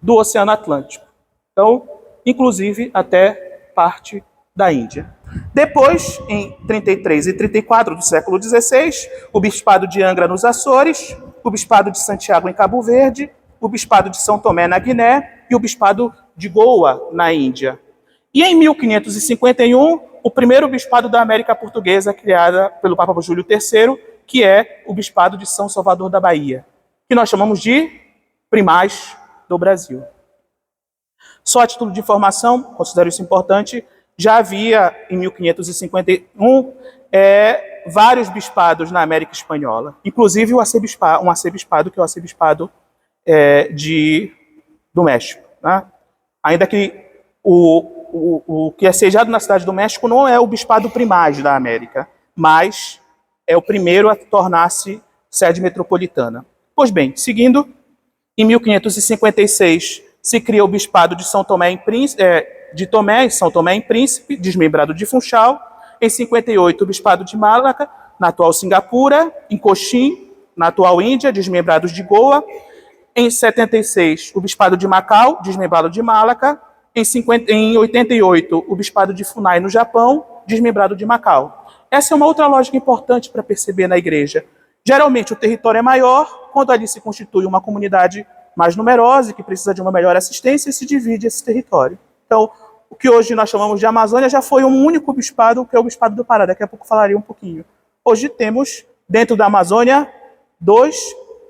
do Oceano Atlântico. Então, inclusive até parte da Índia. Depois, em 33 e 34 do século XVI, o Bispado de Angra nos Açores, o Bispado de Santiago em Cabo Verde, o Bispado de São Tomé na Guiné e o Bispado de Goa na Índia. E em 1551, o primeiro Bispado da América Portuguesa, criada pelo Papa Júlio III, que é o Bispado de São Salvador da Bahia, que nós chamamos de primaz do Brasil. Só a título de informação, considero isso importante, já havia, em 1551, vários bispados na América Espanhola, inclusive um arcebispado, que é o arcebispado do México. Né? Ainda que o que é sediado na cidade do México não é o bispado primaz da América, mas é o primeiro a tornar-se sede metropolitana. Pois bem, seguindo, em 1556 se cria o bispado de São Tomé em Príncipe, de Tomé e São Tomé em Príncipe, desmembrado de Funchal. Em 58, o bispado de Malaca, na atual Singapura, em Cochin, na atual Índia, desmembrados de Goa. Em 76, o bispado de Macau, desmembrado de Malaca. Em 88, o bispado de Funai, no Japão, desmembrado de Macau. Essa é uma outra lógica importante para perceber na igreja. Geralmente, o território é maior, quando ali se constitui uma comunidade mais numerosa e que precisa de uma melhor assistência, e se divide esse território. Então, o que hoje nós chamamos de Amazônia já foi um único bispado, que é o bispado do Pará. Daqui a pouco falaria um pouquinho. Hoje temos, dentro da Amazônia, 2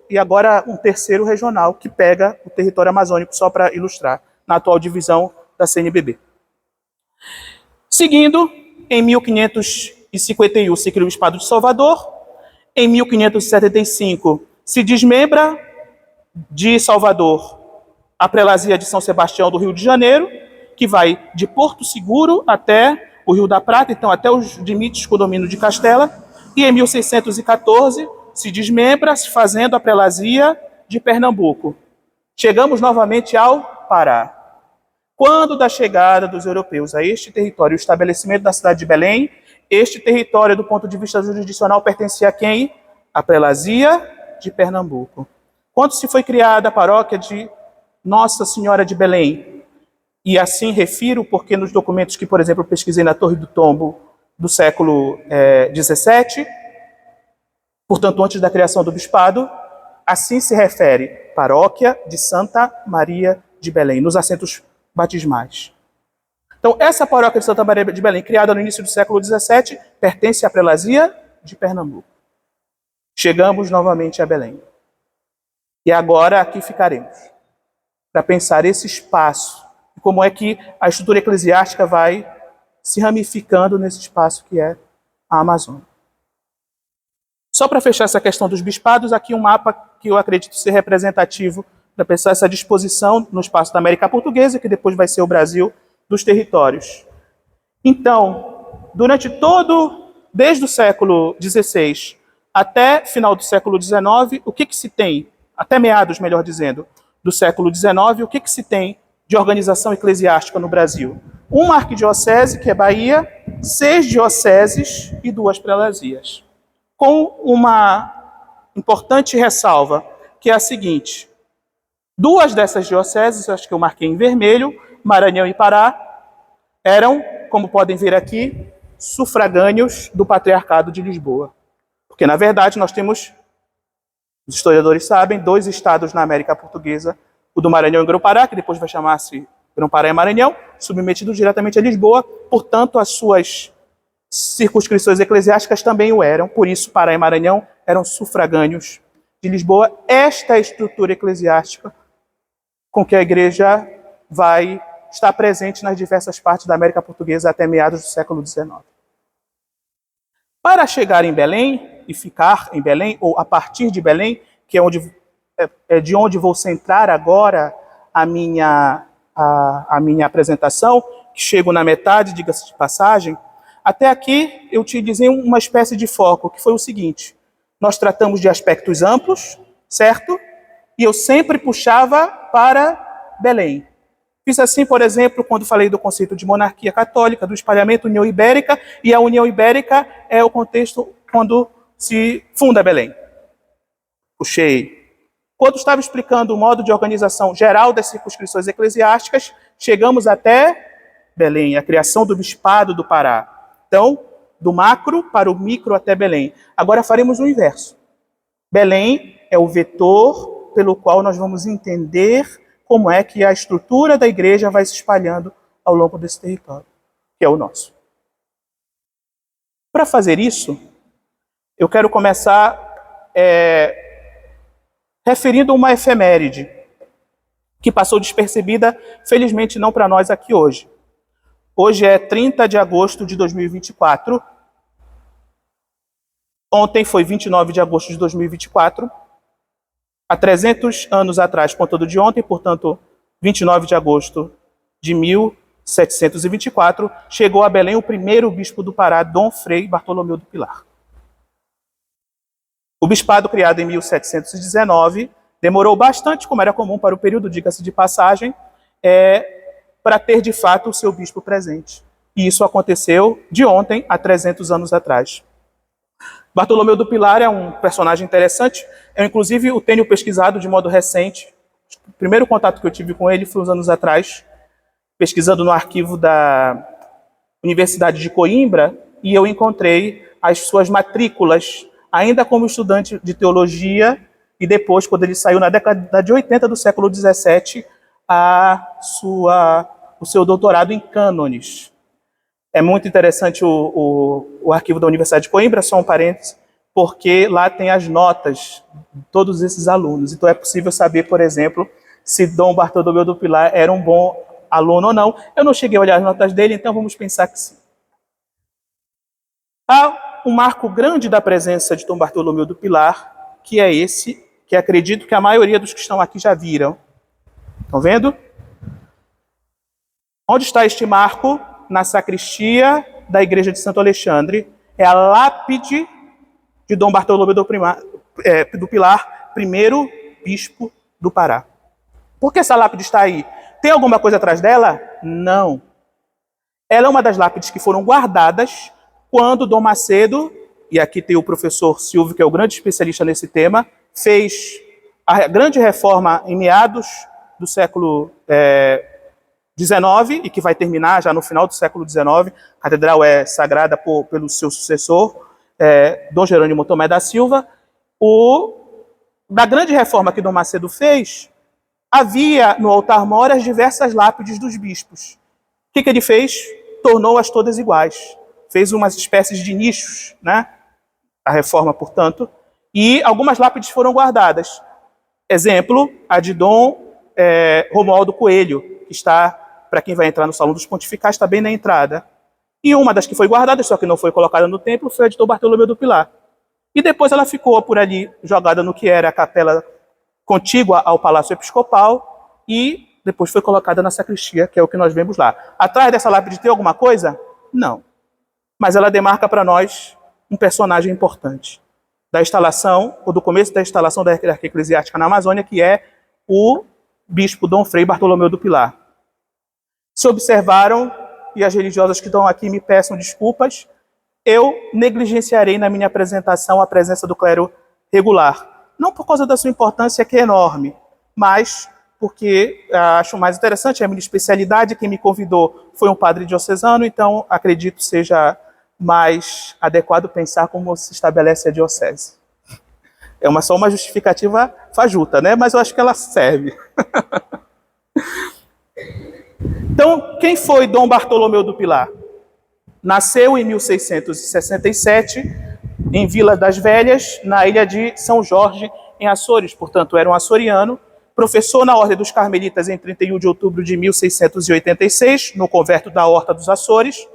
e agora um terceiro regional, que pega o território amazônico, só para ilustrar, na atual divisão da CNBB. Seguindo, em 1551 se cria o bispado de Salvador. Em 1575 se desmembra de Salvador a prelazia de São Sebastião do Rio de Janeiro, que vai de Porto Seguro até o Rio da Prata, então até os limites com o domínio de Castela. E em 1614 se desmembra, se fazendo a prelazia de Pernambuco. Chegamos novamente ao Pará. Quando da chegada dos europeus a este território, o estabelecimento da cidade de Belém, este território, do ponto de vista jurisdicional, pertencia a quem? A prelazia de Pernambuco. Quando se foi criada a paróquia de Nossa Senhora de Belém, e assim refiro porque nos documentos que, por exemplo, eu pesquisei na Torre do Tombo do século XVII, portanto, antes da criação do bispado, assim se refere, paróquia de Santa Maria de Belém, nos assentos batismais. Então, essa paróquia de Santa Maria de Belém, criada no início do século XVII, pertence à prelazia de Pernambuco. Chegamos novamente a Belém. E agora aqui ficaremos, para pensar esse espaço, e como é que a estrutura eclesiástica vai se ramificando nesse espaço que é a Amazônia. Só para fechar essa questão dos bispados, aqui um mapa que eu acredito ser representativo para pensar essa disposição no espaço da América Portuguesa, que depois vai ser o Brasil, dos territórios. Então, desde o século XVI até final do século XIX, o que se tem, até meados, melhor dizendo, do século XIX, o que se tem de organização eclesiástica no Brasil? Uma arquidiocese, que é Bahia, 6 dioceses e 2 prelazias. Com uma importante ressalva, que é a seguinte: 2 dessas dioceses, acho que eu marquei em vermelho, Maranhão e Pará, eram, como podem ver aqui, sufragâneos do Patriarcado de Lisboa. Porque, na verdade, nós temos, os historiadores sabem, 2 estados na América Portuguesa, o do Maranhão e Grão-Pará, que depois vai chamar-se Grão-Pará e Maranhão, submetidos diretamente a Lisboa, portanto, as suas circunscrições eclesiásticas também o eram, por isso Pará e Maranhão eram sufragâneos de Lisboa. Esta é a estrutura eclesiástica com que a igreja vai estar presente nas diversas partes da América Portuguesa até meados do século XIX. Para chegar em Belém e ficar em Belém, ou a partir de Belém, que é de onde vou centrar agora a minha apresentação, que chego na metade, diga-se de passagem, até aqui eu te dizia uma espécie de foco, que foi o seguinte: nós tratamos de aspectos amplos, certo? E eu sempre puxava para Belém. Fiz assim, por exemplo, quando falei do conceito de monarquia católica, do espalhamento União Ibérica, e a União Ibérica é o contexto quando se funda Belém. Puxei. Quando estava explicando o modo de organização geral das circunscrições eclesiásticas, chegamos até Belém, a criação do Bispado do Pará. Então, do macro para o micro até Belém. Agora faremos o inverso. Belém é o vetor pelo qual nós vamos entender como é que a estrutura da igreja vai se espalhando ao longo desse território, que é o nosso. Para fazer isso, eu quero começar referindo uma efeméride que passou despercebida, felizmente não para nós aqui hoje. Hoje é 30 de agosto de 2024. Ontem foi 29 de agosto de 2024. Há 300 anos atrás, contando de ontem, portanto, 29 de agosto de 1724, chegou a Belém o primeiro bispo do Pará, Dom Frei Bartolomeu do Pilar. O bispado, criado em 1719, demorou bastante, como era comum para o período, diga-se de passagem, para ter, de fato, o seu bispo presente. E isso aconteceu de ontem a 300 anos atrás. Bartolomeu do Pilar é um personagem interessante. Eu, inclusive, o tenho pesquisado de modo recente. O primeiro contato que eu tive com ele foi uns anos atrás, pesquisando no arquivo da Universidade de Coimbra, e eu encontrei as suas matrículas, ainda como estudante de teologia, e depois, quando ele saiu na década de 80 do século XVII, o seu doutorado em cânones. É muito interessante o arquivo da Universidade de Coimbra, só um parênteses, porque lá tem as notas de todos esses alunos. Então é possível saber, por exemplo, se Dom Bartolomeu do Pilar era um bom aluno ou não. Eu não cheguei a olhar as notas dele, então vamos pensar que sim. Há um marco grande da presença de Dom Bartolomeu do Pilar, que é esse, que acredito que a maioria dos que estão aqui já viram. Estão vendo? Onde está este marco? Na sacristia da igreja de Santo Alexandre. É a lápide de Dom Bartolomeu do Pilar, primeiro bispo do Pará. Por que essa lápide está aí? Tem alguma coisa atrás dela? Não. Ela é uma das lápides que foram guardadas quando Dom Macedo, e aqui tem o professor Silvio, que é o grande especialista nesse tema, fez a grande reforma em meados do século XIX, e que vai terminar já no final do século XIX. A catedral é sagrada pelo seu sucessor, Dom Jerônimo Tomé da Silva. Da grande reforma que Dom Macedo fez, havia no altar-mor as diversas lápides dos bispos. O que ele fez? Tornou-as todas iguais. Fez umas espécies de nichos, né? A reforma, portanto, e algumas lápides foram guardadas. Exemplo, a de Dom Romualdo Coelho, que está, para quem vai entrar no Salão dos Pontificais, está bem na entrada. E uma das que foi guardada, só que não foi colocada no templo, foi a de Dom Bartolomeu do Pilar. E depois ela ficou por ali, jogada no que era a capela contígua ao Palácio Episcopal, e depois foi colocada na sacristia, que é o que nós vemos lá. Atrás dessa lápide tem alguma coisa? Não. Mas ela demarca para nós um personagem importante da instalação, ou do começo da instalação da hierarquia eclesiástica na Amazônia, que é o bispo Dom Frei Bartolomeu do Pilar. Se observaram, e as religiosas que estão aqui me peçam desculpas, eu negligenciarei na minha apresentação a presença do clero regular. Não por causa da sua importância, que é enorme, mas porque acho mais interessante, é a minha especialidade. Quem me convidou foi um padre diocesano, então acredito seja mais adequado pensar como se estabelece a diocese. É só uma justificativa fajuta, né? Mas eu acho que ela serve. Então, quem foi Dom Bartolomeu do Pilar? Nasceu em 1667, em Vila das Velhas, na ilha de São Jorge, em Açores, portanto era um açoriano. Professor na Ordem dos Carmelitas em 31 de outubro de 1686, no convento da Horta dos Açores.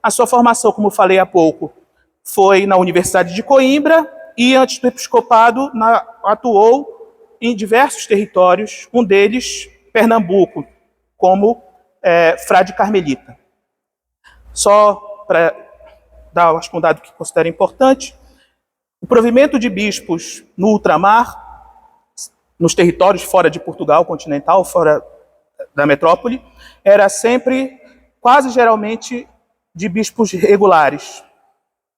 A sua formação, como falei há pouco, foi na Universidade de Coimbra, e antes do episcopado atuou em diversos territórios, um deles Pernambuco, como frade carmelita. Só para dar um dado que considero importante, o provimento de bispos no ultramar, nos territórios fora de Portugal continental, fora da metrópole, era sempre, quase geralmente, de bispos regulares.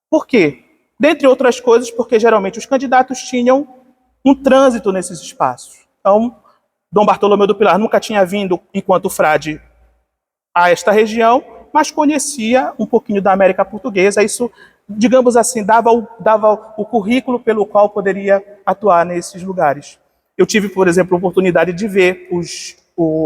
Por quê? Dentre outras coisas, porque geralmente os candidatos tinham um trânsito nesses espaços. Então, Dom Bartolomeu do Pilar nunca tinha vindo, enquanto frade, a esta região, mas conhecia um pouquinho da América Portuguesa. Isso, digamos assim, dava o currículo pelo qual poderia atuar nesses lugares. Eu tive, por exemplo, a oportunidade de ver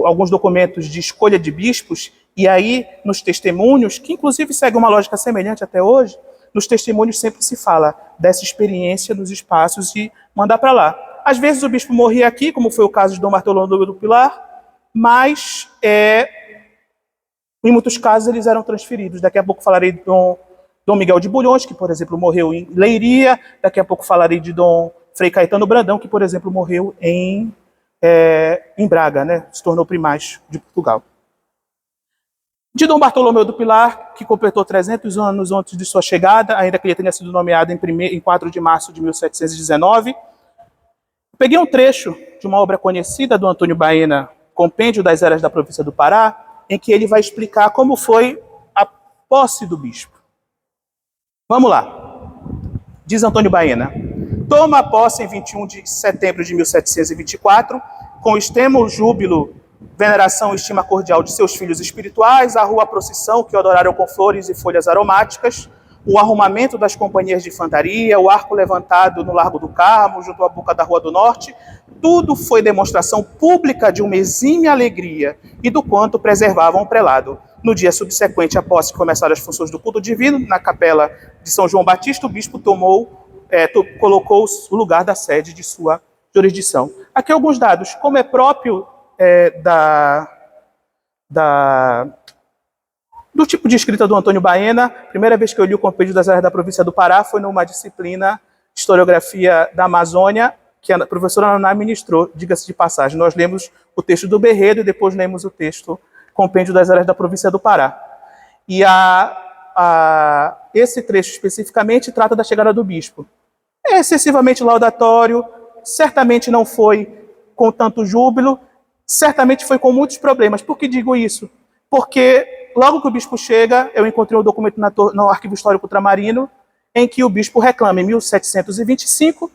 alguns documentos de escolha de bispos, e aí, nos testemunhos, que inclusive segue uma lógica semelhante até hoje, nos testemunhos sempre se fala dessa experiência nos espaços e mandar para lá. Às vezes o bispo morria aqui, como foi o caso de Dom Bartolomeu do Pilar, mas em muitos casos eles eram transferidos. Daqui a pouco falarei de Dom Miguel de Bulhões, que, por exemplo, morreu em Leiria. Daqui a pouco falarei de Dom Frei Caetano Brandão, que, por exemplo, morreu em Braga, né? Se tornou primaz de Portugal. De Dom Bartolomeu do Pilar, que completou 300 anos antes de sua chegada, ainda que ele tenha sido nomeado em 4 de março de 1719. Peguei um trecho de uma obra conhecida do Antônio Baena, Compêndio das Eras da Província do Pará, em que ele vai explicar como foi a posse do bispo. Vamos lá. Diz Antônio Baena: toma posse em 21 de setembro de 1724, com extremo júbilo, veneração e estima cordial de seus filhos espirituais, a rua procissão que adoraram com flores e folhas aromáticas, o arrumamento das companhias de infantaria, o arco levantado no Largo do Carmo, junto à boca da Rua do Norte, tudo foi demonstração pública de uma exímia alegria e do quanto preservavam o prelado. No dia subsequente à posse que começaram as funções do culto divino, na capela de São João Batista, o bispo colocou o lugar da sede de sua jurisdição. Aqui alguns dados, como é próprio do tipo de escrita do Antônio Baena. Primeira vez que eu li o Compêndio das Eras da Província do Pará foi numa disciplina de Historiografia da Amazônia, que a professora Naná ministrou, diga-se de passagem. Nós lemos o texto do Berredo e depois lemos o texto Compêndio das Eras da Província do Pará. E esse trecho especificamente trata da chegada do bispo. É excessivamente laudatório, certamente não foi com tanto júbilo, certamente foi com muitos problemas. Por que digo isso? Porque logo que o bispo chega, eu encontrei um documento no Arquivo Histórico Ultramarino, em que o bispo reclama, em 1725,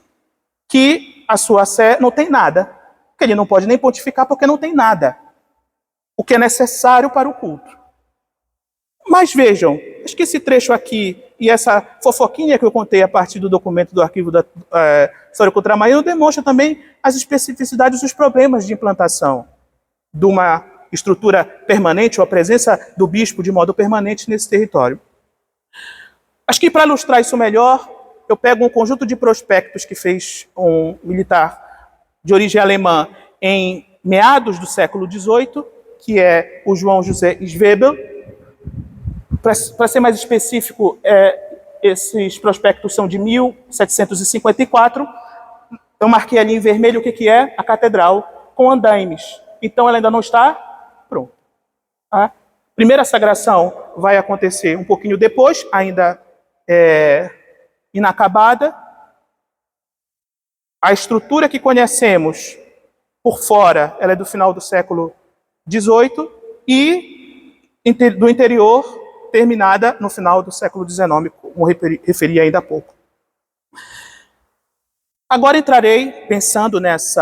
que a sua sé não tem nada, que ele não pode nem pontificar porque não tem nada, o que é necessário para o culto. Mas vejam, acho que esse trecho aqui e essa fofoquinha que eu contei a partir do documento do Arquivo Histórico Ultramarino demonstra também as especificidades dos problemas de implantação de uma estrutura permanente, ou a presença do bispo de modo permanente nesse território. Acho que para ilustrar isso melhor, eu pego um conjunto de prospectos que fez um militar de origem alemã em meados do século XVIII, que é o João José Schwebel. Para ser mais específico, esses prospectos são de 1754. Eu marquei ali em vermelho o que é a catedral com andaimes. Então, ela ainda não está pronta. A primeira sagração vai acontecer um pouquinho depois, ainda inacabada. A estrutura que conhecemos por fora, ela é do final do século XVIII e do interior, terminada no final do século XIX, como referi ainda há pouco. Agora entrarei, pensando nesse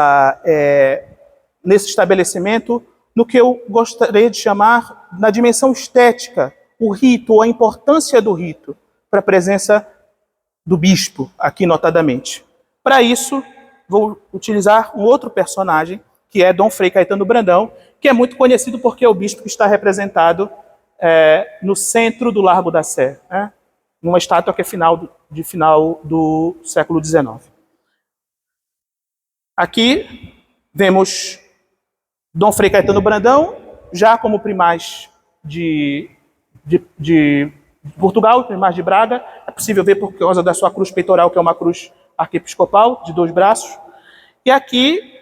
estabelecimento, no que eu gostaria de chamar na dimensão estética, o rito, ou a importância do rito, para a presença do bispo, aqui notadamente. Para isso, vou utilizar um outro personagem, que é Dom Frei Caetano Brandão, que é muito conhecido porque é o bispo que está representado no centro do Largo da Sé, numa estátua que é final do século XIX. Aqui vemos Dom Frei Caetano Brandão, já como primaz de Portugal, primaz de Braga. É possível ver por causa da sua cruz peitoral, que é uma cruz arquiepiscopal, de 2 braços. E aqui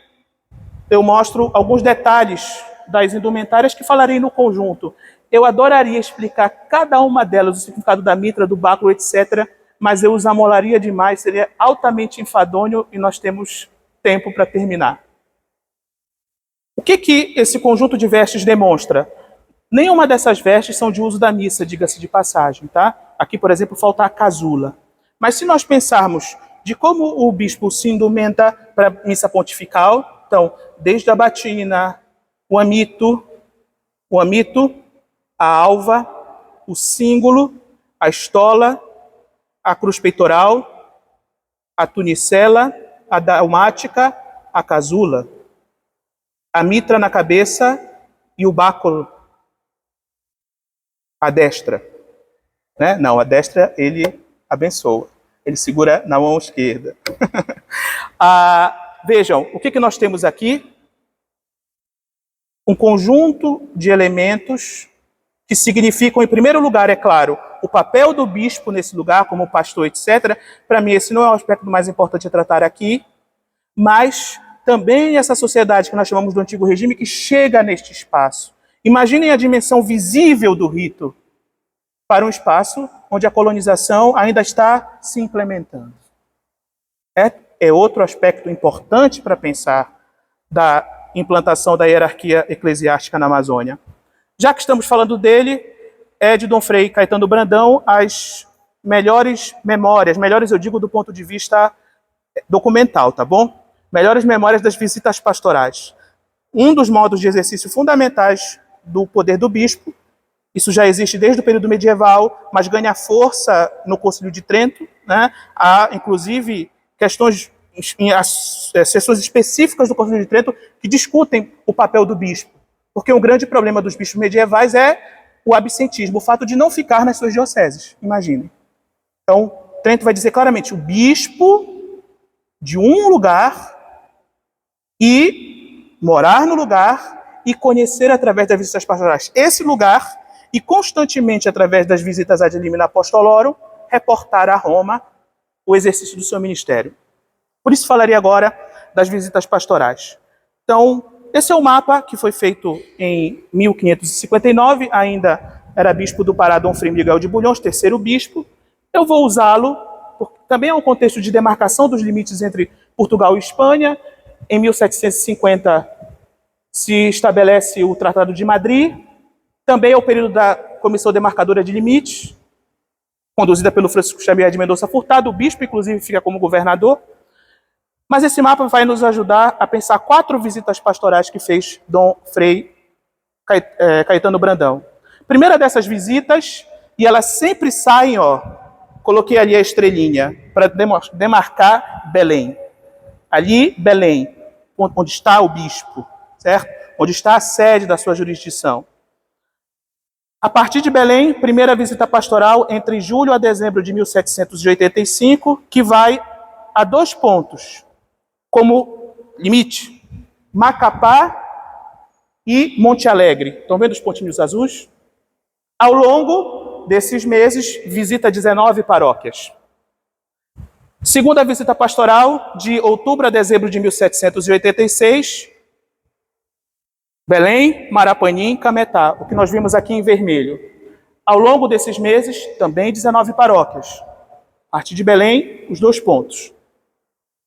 eu mostro alguns detalhes das indumentárias que falarei no conjunto. Eu adoraria explicar cada uma delas, o significado da mitra, do báculo, etc., mas eu os amolaria demais, seria altamente enfadonho e nós temos tempo para terminar. O que esse conjunto de vestes demonstra? Nenhuma dessas vestes são de uso da missa, diga-se de passagem, tá? Aqui, por exemplo, falta a casula. Mas se nós pensarmos de como o bispo se indumenta para a missa pontifical, então, desde a batina, o amito, a alva, o símbolo, a estola, a cruz peitoral, a tunicela, a dalmática, a casula, a mitra na cabeça e o báculo, a destra. Não, a destra ele abençoa, ele segura na mão esquerda. Vejam, o que nós temos aqui? Um conjunto de elementos que significam, em primeiro lugar, é claro, o papel do bispo nesse lugar, como pastor, etc. Para mim, esse não é o aspecto mais importante a tratar aqui, mas também essa sociedade que nós chamamos do Antigo Regime, que chega neste espaço. Imaginem a dimensão visível do rito para um espaço onde a colonização ainda está se implementando. É outro aspecto importante para pensar da implantação da hierarquia eclesiástica na Amazônia. Já que estamos falando dele, é de Dom Frei Caetano Brandão as melhores memórias, melhores eu digo do ponto de vista documental, tá bom? Melhores memórias das visitas pastorais. Um dos modos de exercício fundamentais do poder do bispo, isso já existe desde o período medieval, mas ganha força no Concílio de Trento, né? Há, inclusive, questões, sessões específicas do Concílio de Trento que discutem o papel do bispo, porque um grande problema dos bispos medievais é o absentismo, o fato de não ficar nas suas dioceses, imaginem. Então, Trento vai dizer claramente, o bispo de um lugar e morar no lugar e conhecer através das visitas pastorais esse lugar e constantemente, através das visitas ad limina apostolorum, reportar a Roma o exercício do seu ministério. Por isso falaria agora das visitas pastorais. Então, esse é o mapa que foi feito em 1559, ainda era bispo do Pará Dom Frei Miguel de Bulhões, terceiro bispo. Eu vou usá-lo, porque também é um contexto de demarcação dos limites entre Portugal e Espanha. Em 1750 se estabelece o Tratado de Madrid, também é o período da Comissão Demarcadora de Limites, conduzida pelo Francisco Xavier de Mendonça Furtado, o bispo, inclusive, fica como governador. Mas esse mapa vai nos ajudar a pensar 4 visitas pastorais que fez Dom Frei Caetano Brandão. Primeira dessas visitas, e elas sempre saem, ó, coloquei ali a estrelinha, para demarcar Belém. Ali, Belém, onde está o bispo, certo? Onde está a sede da sua jurisdição. A partir de Belém, primeira visita pastoral entre julho a dezembro de 1785, que vai a 2 pontos como limite: Macapá e Monte Alegre. Estão vendo os pontinhos azuis? Ao longo desses meses, visita 19 paróquias. Segunda visita pastoral, de outubro a dezembro de 1786, Belém, Marapanim, Cametá, o que nós vimos aqui em vermelho. Ao longo desses meses, também 19 paróquias. A partir de Belém, os 2 pontos.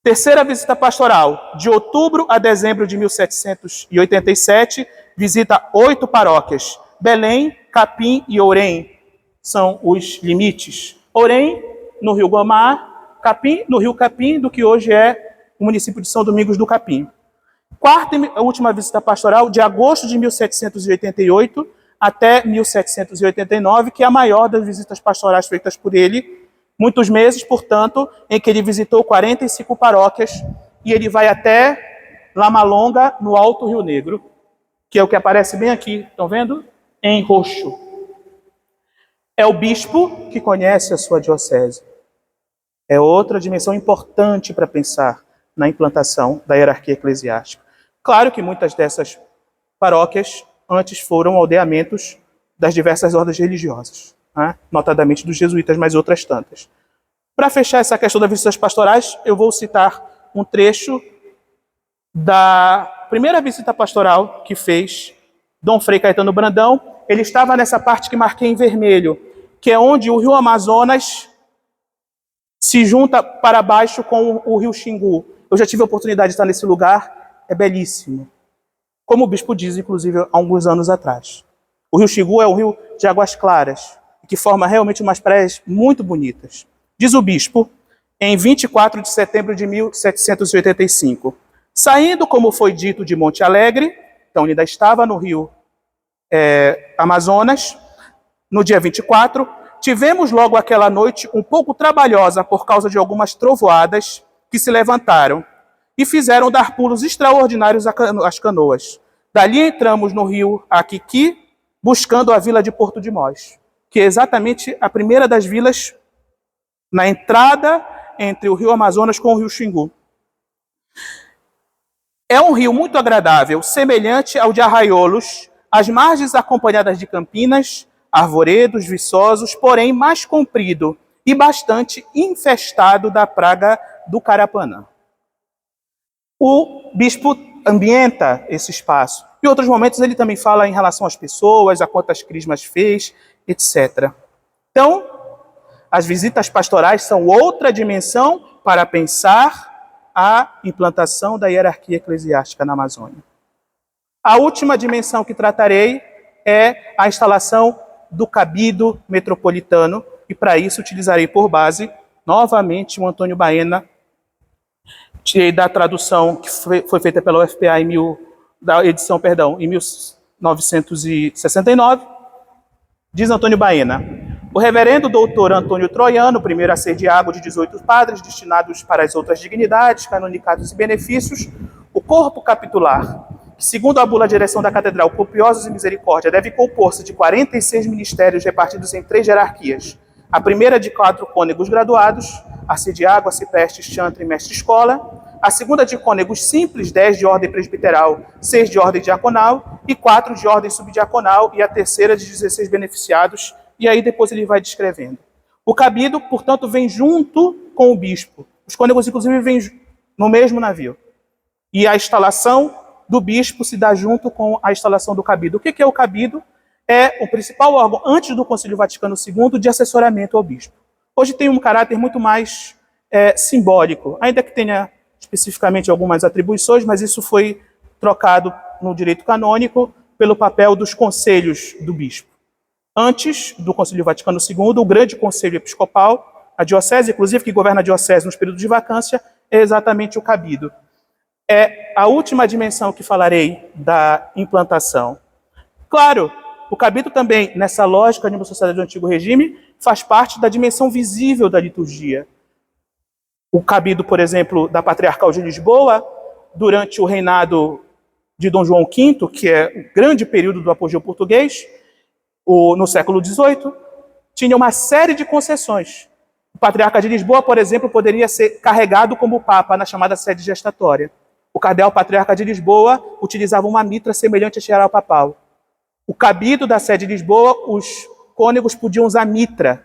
Terceira visita pastoral, de outubro a dezembro de 1787, visita 8 paróquias. Belém, Capim e Ourém são os limites. Ourém, no Rio Guamá, Capim, no Rio Capim, do que hoje é o município de São Domingos do Capim. Quarta e última visita pastoral, de agosto de 1788 até 1789, que é a maior das visitas pastorais feitas por ele. Muitos meses, portanto, em que ele visitou 45 paróquias, e ele vai até Lama Longa, no Alto Rio Negro, que é o que aparece bem aqui, estão vendo? Em roxo. É o bispo que conhece a sua diocese. É outra dimensão importante para pensar na implantação da hierarquia eclesiástica. Claro que muitas dessas paróquias antes foram aldeamentos das diversas ordens religiosas, né? Notadamente dos jesuítas, mas outras tantas. Para fechar essa questão das visitas pastorais, eu vou citar um trecho da primeira visita pastoral que fez Dom Frei Caetano Brandão. Ele estava nessa parte que marquei em vermelho, que é onde o rio Amazonas se junta para baixo com o rio Xingu. Eu já tive a oportunidade de estar nesse lugar, é belíssimo. Como o bispo diz, inclusive, há alguns anos atrás. O rio Xingu é um rio de águas claras, que forma realmente umas praias muito bonitas. Diz o bispo, em 24 de setembro de 1785, saindo, como foi dito, de Monte Alegre, então ele ainda estava no rio Amazonas, no dia 24, tivemos logo aquela noite um pouco trabalhosa por causa de algumas trovoadas que se levantaram e fizeram dar pulos extraordinários às canoas. Dali entramos no rio Aquiqui, buscando a vila de Porto de Mós, que é exatamente a primeira das vilas na entrada entre o rio Amazonas com o rio Xingu. É um rio muito agradável, semelhante ao de Arraiolos, as margens acompanhadas de campinas, arvoredos viçosos, porém mais comprido e bastante infestado da praga do Carapanã. O bispo ambienta esse espaço. Em outros momentos ele também fala em relação às pessoas, a quantas crismas fez, etc. Então, as visitas pastorais são outra dimensão para pensar a implantação da hierarquia eclesiástica na Amazônia. A última dimensão que tratarei é a instalação do cabido metropolitano, e para isso utilizarei por base, novamente, o Antônio Baena, da tradução que foi feita pela UFPA da edição, em 1969, diz Antônio Baena: o reverendo doutor Antônio Troiano, primeiro assediago de 18 padres, destinados para as outras dignidades, canonicados e benefícios, o corpo capitular, que, segundo a bula direção da Catedral Copiosos e Misericórdia, deve compor-se de 46 ministérios repartidos em 3 hierarquias. A primeira de 4 cônegos graduados, arcediago, arcipreste, chantre e mestre-escola. A segunda de cônegos simples, 10 de ordem presbiteral, 6 de ordem diaconal e 4 de ordem subdiaconal, e a terceira de 16 beneficiados, e aí depois ele vai descrevendo. O cabido, portanto, vem junto com o bispo. Os cônegos, inclusive, vêm no mesmo navio. E a instalação do bispo se dá junto com a instalação do cabido. O que é o cabido? É o principal órgão, antes do Concílio Vaticano II, de assessoramento ao bispo. Hoje tem um caráter muito mais simbólico, ainda que tenha especificamente algumas atribuições, mas isso foi trocado no direito canônico pelo papel dos conselhos do bispo. Antes do Concílio Vaticano II, o grande conselho episcopal, a diocese, inclusive, que governa a diocese nos períodos de vacância, é exatamente o cabido. É a última dimensão que falarei da implantação. Claro, o cabido também, nessa lógica de uma sociedade do Antigo Regime, faz parte da dimensão visível da liturgia. O cabido, por exemplo, da Patriarcal de Lisboa, durante o reinado de Dom João V, que é o grande período do apogeu português, no século XVIII, tinha uma série de concessões. O Patriarca de Lisboa, por exemplo, poderia ser carregado como Papa na chamada sede gestatória. O cardeal Patriarca de Lisboa utilizava uma mitra semelhante à tiara papal. O cabido da sede de Lisboa, os cônegos podiam usar mitra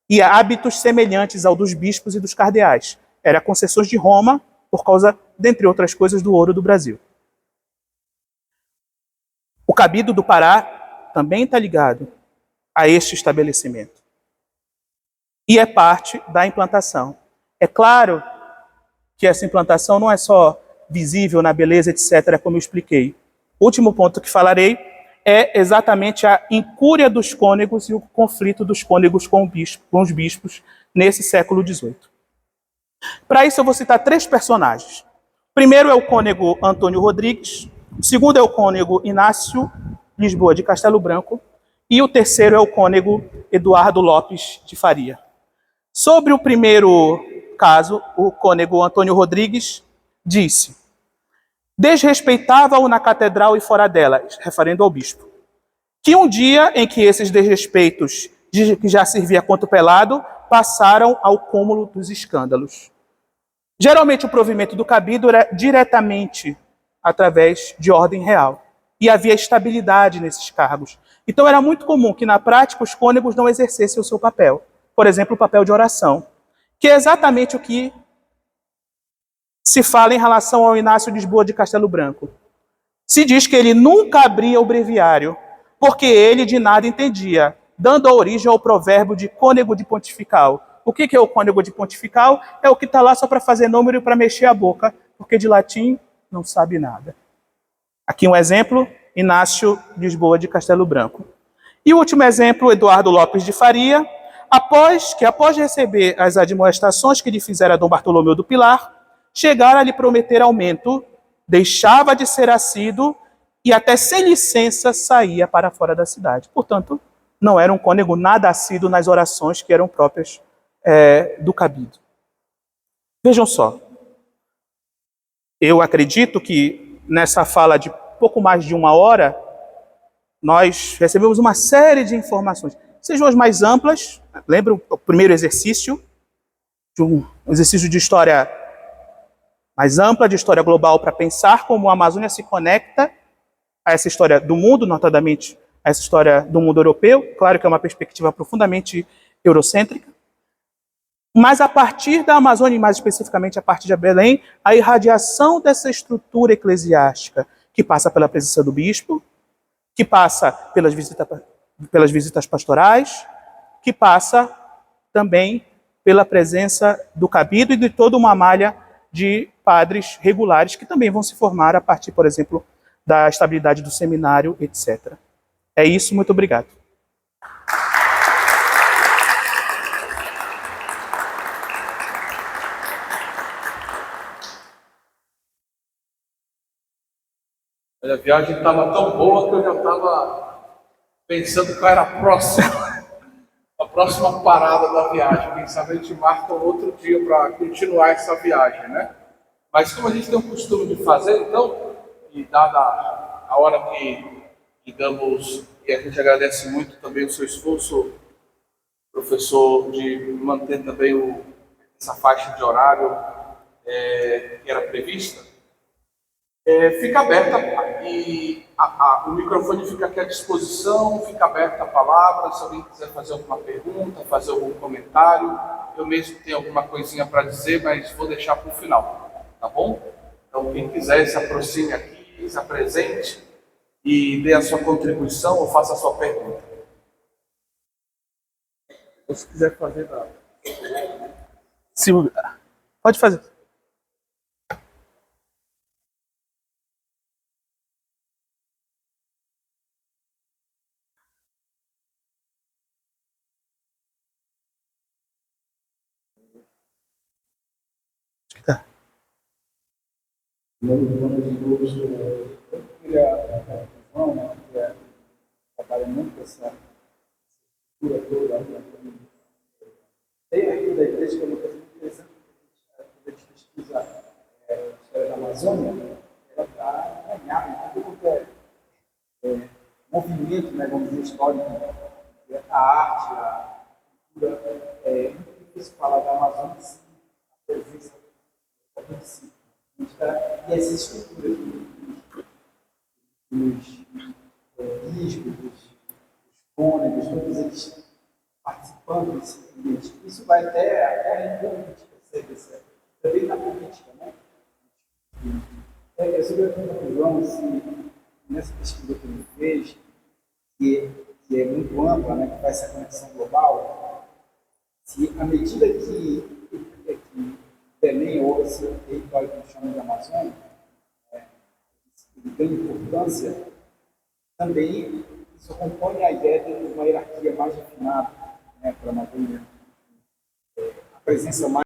e hábitos semelhantes ao dos bispos e dos cardeais. Eram concessões de Roma, por causa, dentre outras coisas, do ouro do Brasil. O cabido do Pará também está ligado a este estabelecimento. E é parte da implantação. É claro que essa implantação não é só visível na beleza, etc., como eu expliquei. O último ponto que falarei é exatamente a incúria dos cônegos e o conflito dos cônegos com os bispos nesse século XVIII. Para isso eu vou citar 3 personagens. O primeiro é o cônego Antônio Rodrigues, o segundo é o cônego Inácio Lisboa de Castelo Branco e o terceiro é o cônego Eduardo Lopes de Faria. Sobre o primeiro caso, o cônego Antônio Rodrigues disse: desrespeitava-o na catedral e fora dela, referindo ao bispo, que um dia em que esses desrespeitos, que já servia quanto pelado, passaram ao cúmulo dos escândalos. Geralmente o provimento do cabido era diretamente através de ordem real, e havia estabilidade nesses cargos. Então era muito comum que na prática os cônegos não exercessem o seu papel, por exemplo, o papel de oração, que é exatamente o que se fala em relação ao Inácio Lisboa de Castelo Branco. Se diz que ele nunca abria o breviário, porque ele de nada entendia, dando a origem ao provérbio de cônego de pontifical. O que é o cônego de pontifical? É o que está lá só para fazer número e para mexer a boca, porque de latim não sabe nada. Aqui um exemplo, Inácio Lisboa de Castelo Branco. E o último exemplo, Eduardo Lopes de Faria, após receber as admoestações que lhe fizera Dom Bartolomeu do Pilar, chegara a lhe prometer aumento, deixava de ser assíduo e até sem licença saía para fora da cidade. Portanto, não era um cônego nada assíduo nas orações que eram próprias do cabido. Vejam só, eu acredito que nessa fala de pouco mais de 1 hora, nós recebemos uma série de informações, sejam as mais amplas, lembra o primeiro exercício, de um exercício de história mais ampla, de história global, para pensar como a Amazônia se conecta a essa história do mundo, notadamente a essa história do mundo europeu. Claro que é uma perspectiva profundamente eurocêntrica. Mas a partir da Amazônia, e mais especificamente a partir de Belém, a irradiação dessa estrutura eclesiástica, que passa pela presença do bispo, que passa pelas visitas pastorais, que passa também pela presença do cabido e de toda uma malha de padres regulares que também vão se formar a partir, por exemplo, da estabilidade do seminário, etc. É isso, muito obrigado. Olha, a viagem estava tão boa que eu já estava pensando qual era a próxima parada da viagem. Quem sabe a gente marca um outro dia para continuar essa viagem, né? Mas como a gente tem o costume de fazer, então, e dada a hora que, digamos, e a gente agradece muito também o seu esforço, professor, de manter também essa faixa de horário que era prevista, fica aberta e o microfone fica aqui à disposição, fica aberta a palavra, se alguém quiser fazer alguma pergunta, fazer algum comentário. Eu mesmo tenho alguma coisinha para dizer, mas vou deixar para o final, tá bom? Então quem quiser se aproxime aqui, se apresente e dê a sua contribuição ou faça a sua pergunta. Ou se quiser fazer nada. Pode fazer. Tá. Eu queria João, né, que trabalha muito com essa cultura toda. Tem aqui da igreja que é uma coisa muito interessante, quando a gente pesquisa a história da Amazônia, ela está ganhada em tudo quanto movimento, né, vamos dizer, histórico, a arte, a cultura. É muito difícil falar da Amazônia sem a presença da princípio. E essas estruturas dos bispos, dos cônegos, todos eles participando desse ambiente. Isso vai até a gente percebe também na política, né? Eu sobre a pergunta para o João, se nessa pesquisa que ele fez, que é muito ampla, né, que faz essa conexão global, se à medida que Belém, ou esse território que a gente chama de Amazônia, ele tem importância, também isso compõe a ideia de uma hierarquia mais refinada, né, para a Amazônia, a presença mais